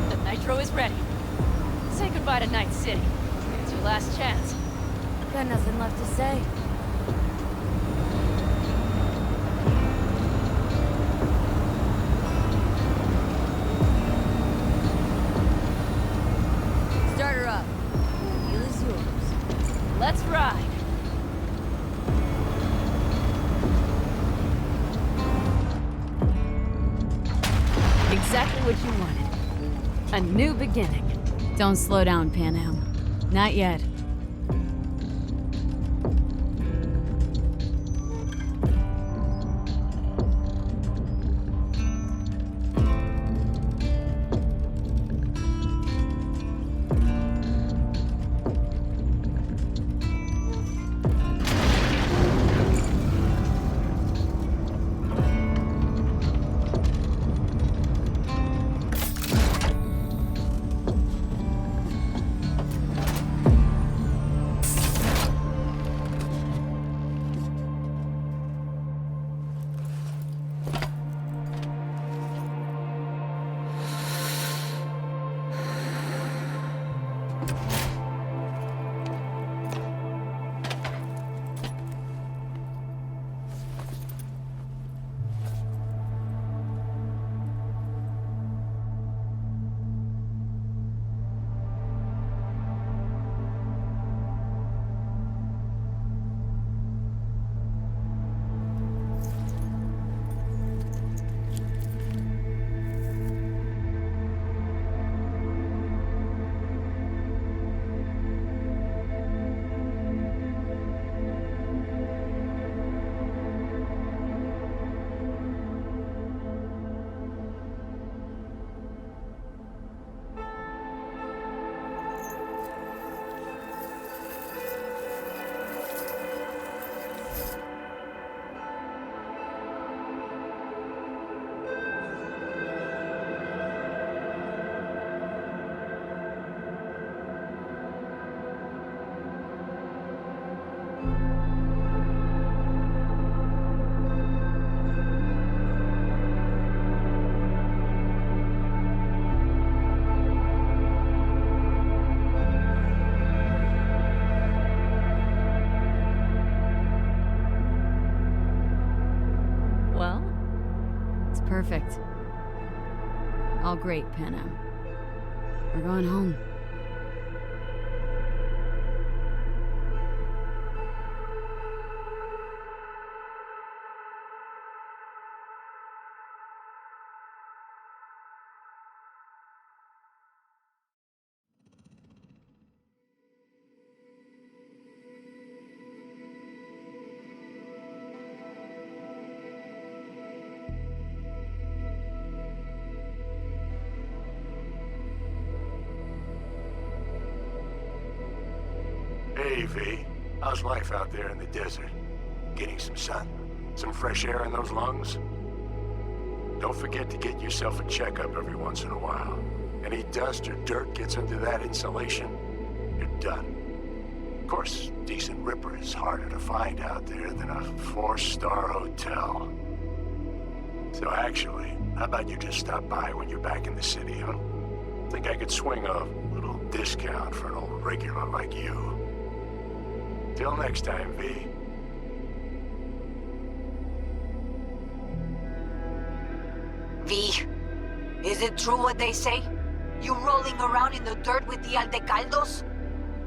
The nitro is ready. Say goodbye to Night City. It's your last chance. Got nothing left to say. Start her up. Wheel is yours. Let's ride. Exactly what you wanted. A new beginning. Don't slow down, Pan Am. Not yet. Perfect. All great, Panam. We're going home. Hey, V. How's life out there in the desert? Getting some sun? Some fresh air in those lungs? Don't forget to get yourself a checkup every once in a while. Any dust or dirt gets into that insulation, you're done. Of course, decent ripper is harder to find out there than a 4-star hotel. So actually, how about you just stop by when you're back in the city, huh? Think I could swing a little discount for an old regular like you. Till next time, V. V, is it true what they say? You rolling around in the dirt with the Aldecaldos?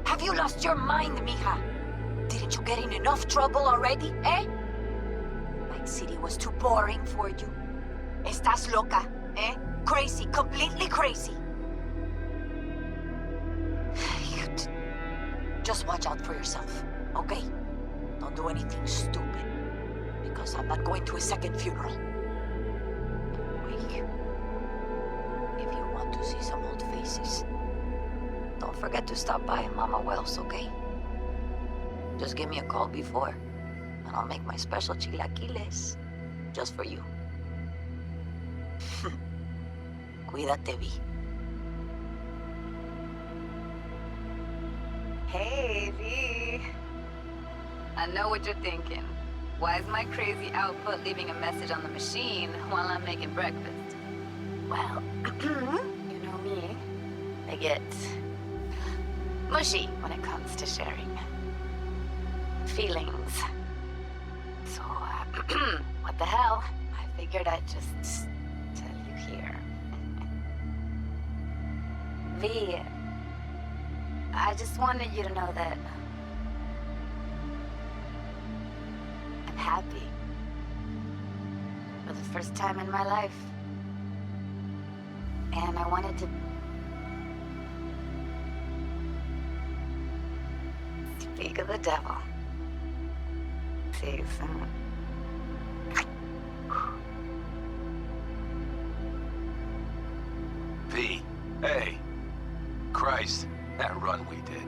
Have you lost your mind, mija? Didn't you get in enough trouble already, eh? Night City was too boring for you. Estás loca, eh? Crazy, completely crazy. Just watch out for yourself, okay? Don't do anything stupid, because I'm not going to a second funeral. Wait. If you want to see some old faces, don't forget to stop by Mama Wells, okay? Just give me a call before, and I'll make my special chilaquiles just for you. Cuídate, Vi. Hey, V. I know what you're thinking. Why is my crazy output leaving a message on the machine while I'm making breakfast? Well, you know me. I get mushy when it comes to sharing feelings. So, what the hell? I figured I'd just tell you here. V, I just wanted you to know that I'm happy. For the first time in my life. And I wanted to speak of the devil. See you soon. V, hey. Christ, that run we did.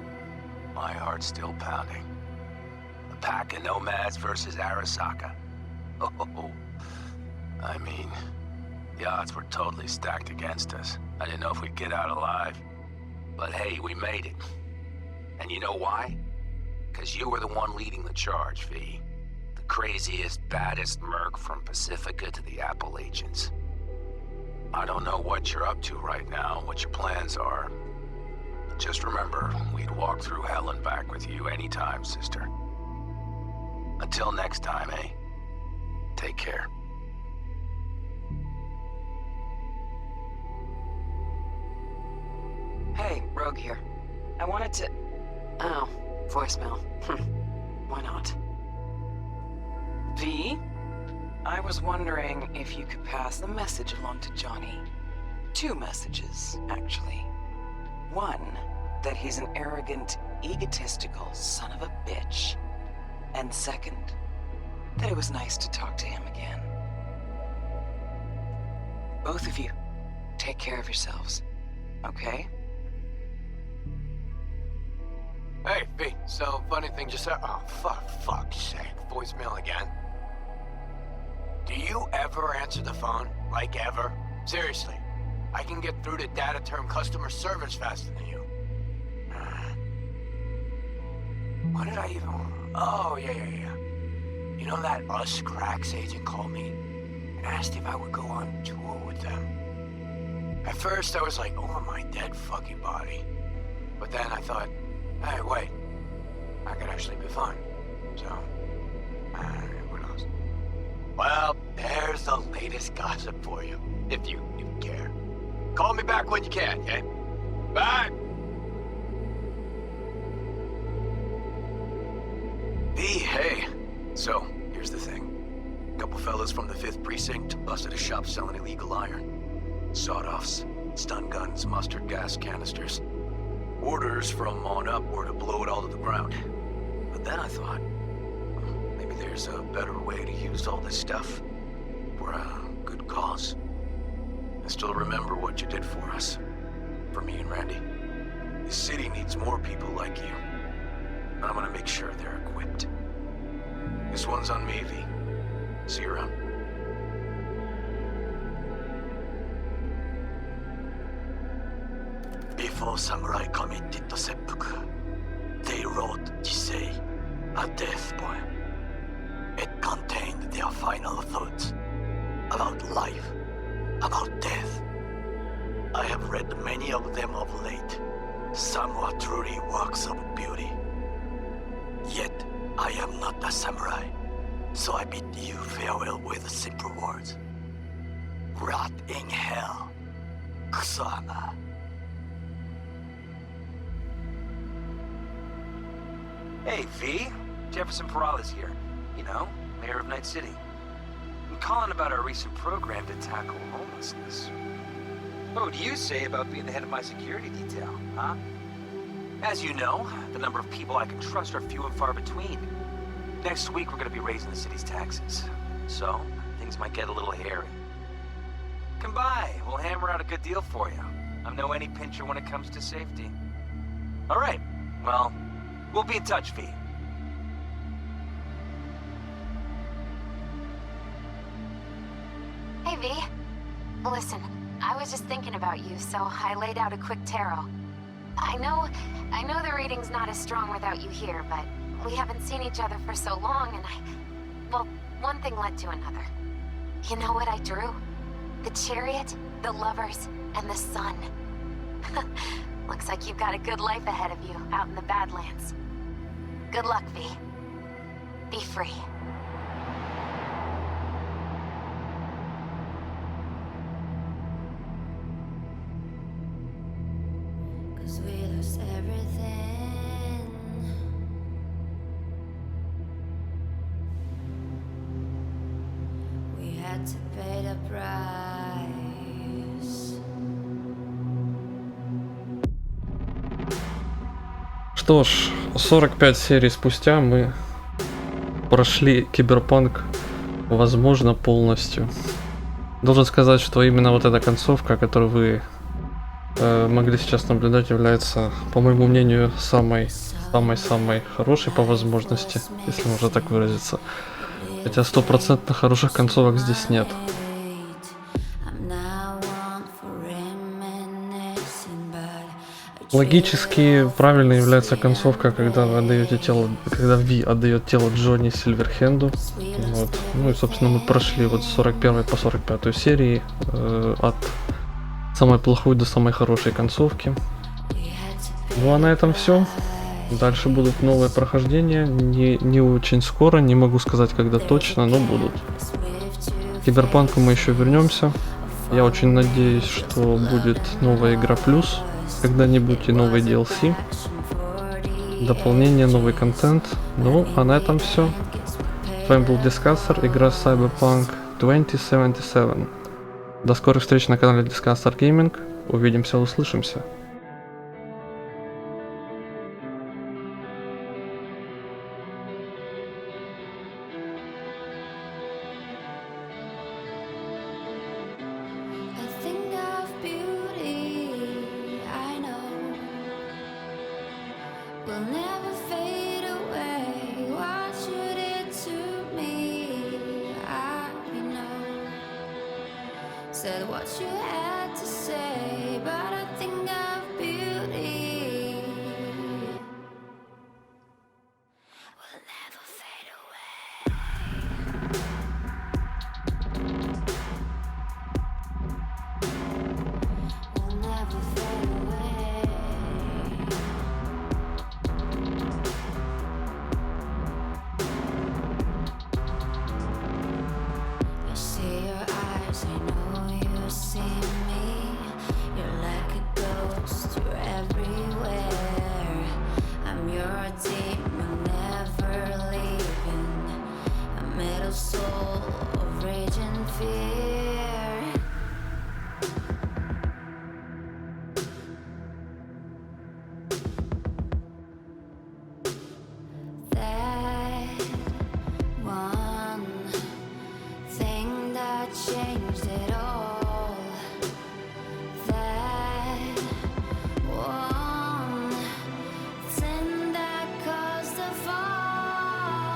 My heart's still pounding. A pack of nomads versus Arasaka. Oh, I mean, the odds were totally stacked against us. I didn't know if we'd get out alive. But hey, we made it. And you know why? Because you were the one leading the charge, V. The craziest, baddest merc from Pacifica to the Appalachians. I don't know what you're up to right now, what your plans are. But just remember, we'd walk through hell and back with you anytime, sister. Until next time, eh? Take care. Hey, Rogue here. I wanted to... Oh, voicemail. Why not? V? I was wondering if you could pass the message along to Johnny. 2 messages, actually. One, that he's an arrogant, egotistical son of a bitch. And second, that it was nice to talk to him again. Both of you, take care of yourselves, okay? Hey, V, so funny thing just happened. Oh, fuck's sake. Voicemail again. Do you ever answer the phone? Like ever? Seriously. I can get through to data term customer service faster than you. What did I even... Oh, yeah. You know that Us Cracks agent called me and asked if I would go on tour with them? At first, I was like, over my dead fucking body. But then I thought, hey, wait. I could actually be fun. So, who knows? Well, there's the the latest gossip for you, if you care. Call me back when you can, okay? Bye! Hey. So, here's the thing. A couple fellas from the 5th Precinct busted a shop selling illegal iron. Sawed-offs, stun guns, mustard gas canisters. Orders from on up were to blow it all to the ground. But then I thought, maybe there's a better way to use all this stuff for a good cause. I still remember what you did for us. For me and Randy. The city needs more people like you. I'm gonna make sure they're equipped. This one's on me, V. See you around. Before samurai committed the seppuku, they wrote Jisei, a death poem. It contained their final thoughts about life, about death. I have read many of them of late. Some were truly works of beauty. Yet, I am not a samurai, so I bid you farewell with simple words. Rot in hell, Kusama. Hey, V. Jefferson Peralez here. You know, mayor of Night City. I'm calling about our recent program to tackle homelessness. What would you say about being the head of my security detail, huh? As you know, the number of people I can trust are few and far between. Next week, we're going to be raising the city's taxes. So, things might get a little hairy. Come by. We'll hammer out a good deal for you. I'm no any pincher when it comes to safety. All right. Well, we'll be in touch, V. Hey, V. Listen, I was just thinking about you, so I laid out a quick tarot. I know the reading's not as strong without you here, but we haven't seen each other for so long, and well, one thing led to another. You know what I drew? The chariot, the lovers, and the sun. Looks like you've got a good life ahead of you out in the Badlands. Good luck, V. Be free. Cause we lost everything. We had to pay the price. Что ж, 45 серий спустя мы прошли Cyberpunk, возможно, полностью. Должен сказать, что именно вот эта концовка, которую вы могли сейчас наблюдать, является, по моему мнению, самой хорошей по возможности, если можно так выразиться. Хотя 100% хороших концовок здесь нет. Логически правильно является концовка, когда вы отдаете тело, когда Ви отдает тело Джонни Сильверхенду. Вот. Ну и собственно мы прошли вот с 41 по 45 серии от самой плохой до самой хорошей концовки. Ну а на этом все. Дальше будут новые прохождения, не очень скоро, не могу сказать когда точно, но будут. К Cyberpunk мы еще вернемся. Я очень надеюсь, что будет новая игра плюс когда-нибудь и новый DLC, дополнение, новый контент. Ну а на этом все. С вами был Discussor, игра Cyberpunk 2077. До скорых встреч на канале Discussor Gaming. Увидимся, услышимся. Will never fade away. What you did to me, I know. Said what you had to say, but I think of beauty. Will never fade away. Will never fade away. I see your fear. That one thing that changed it all. That one sin that caused the fall.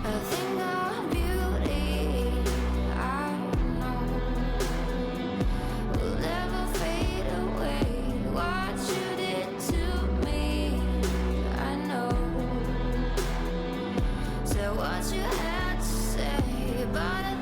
A thing of beauty, I know, will never fade away. What you did to me, I know. So what you had to say, but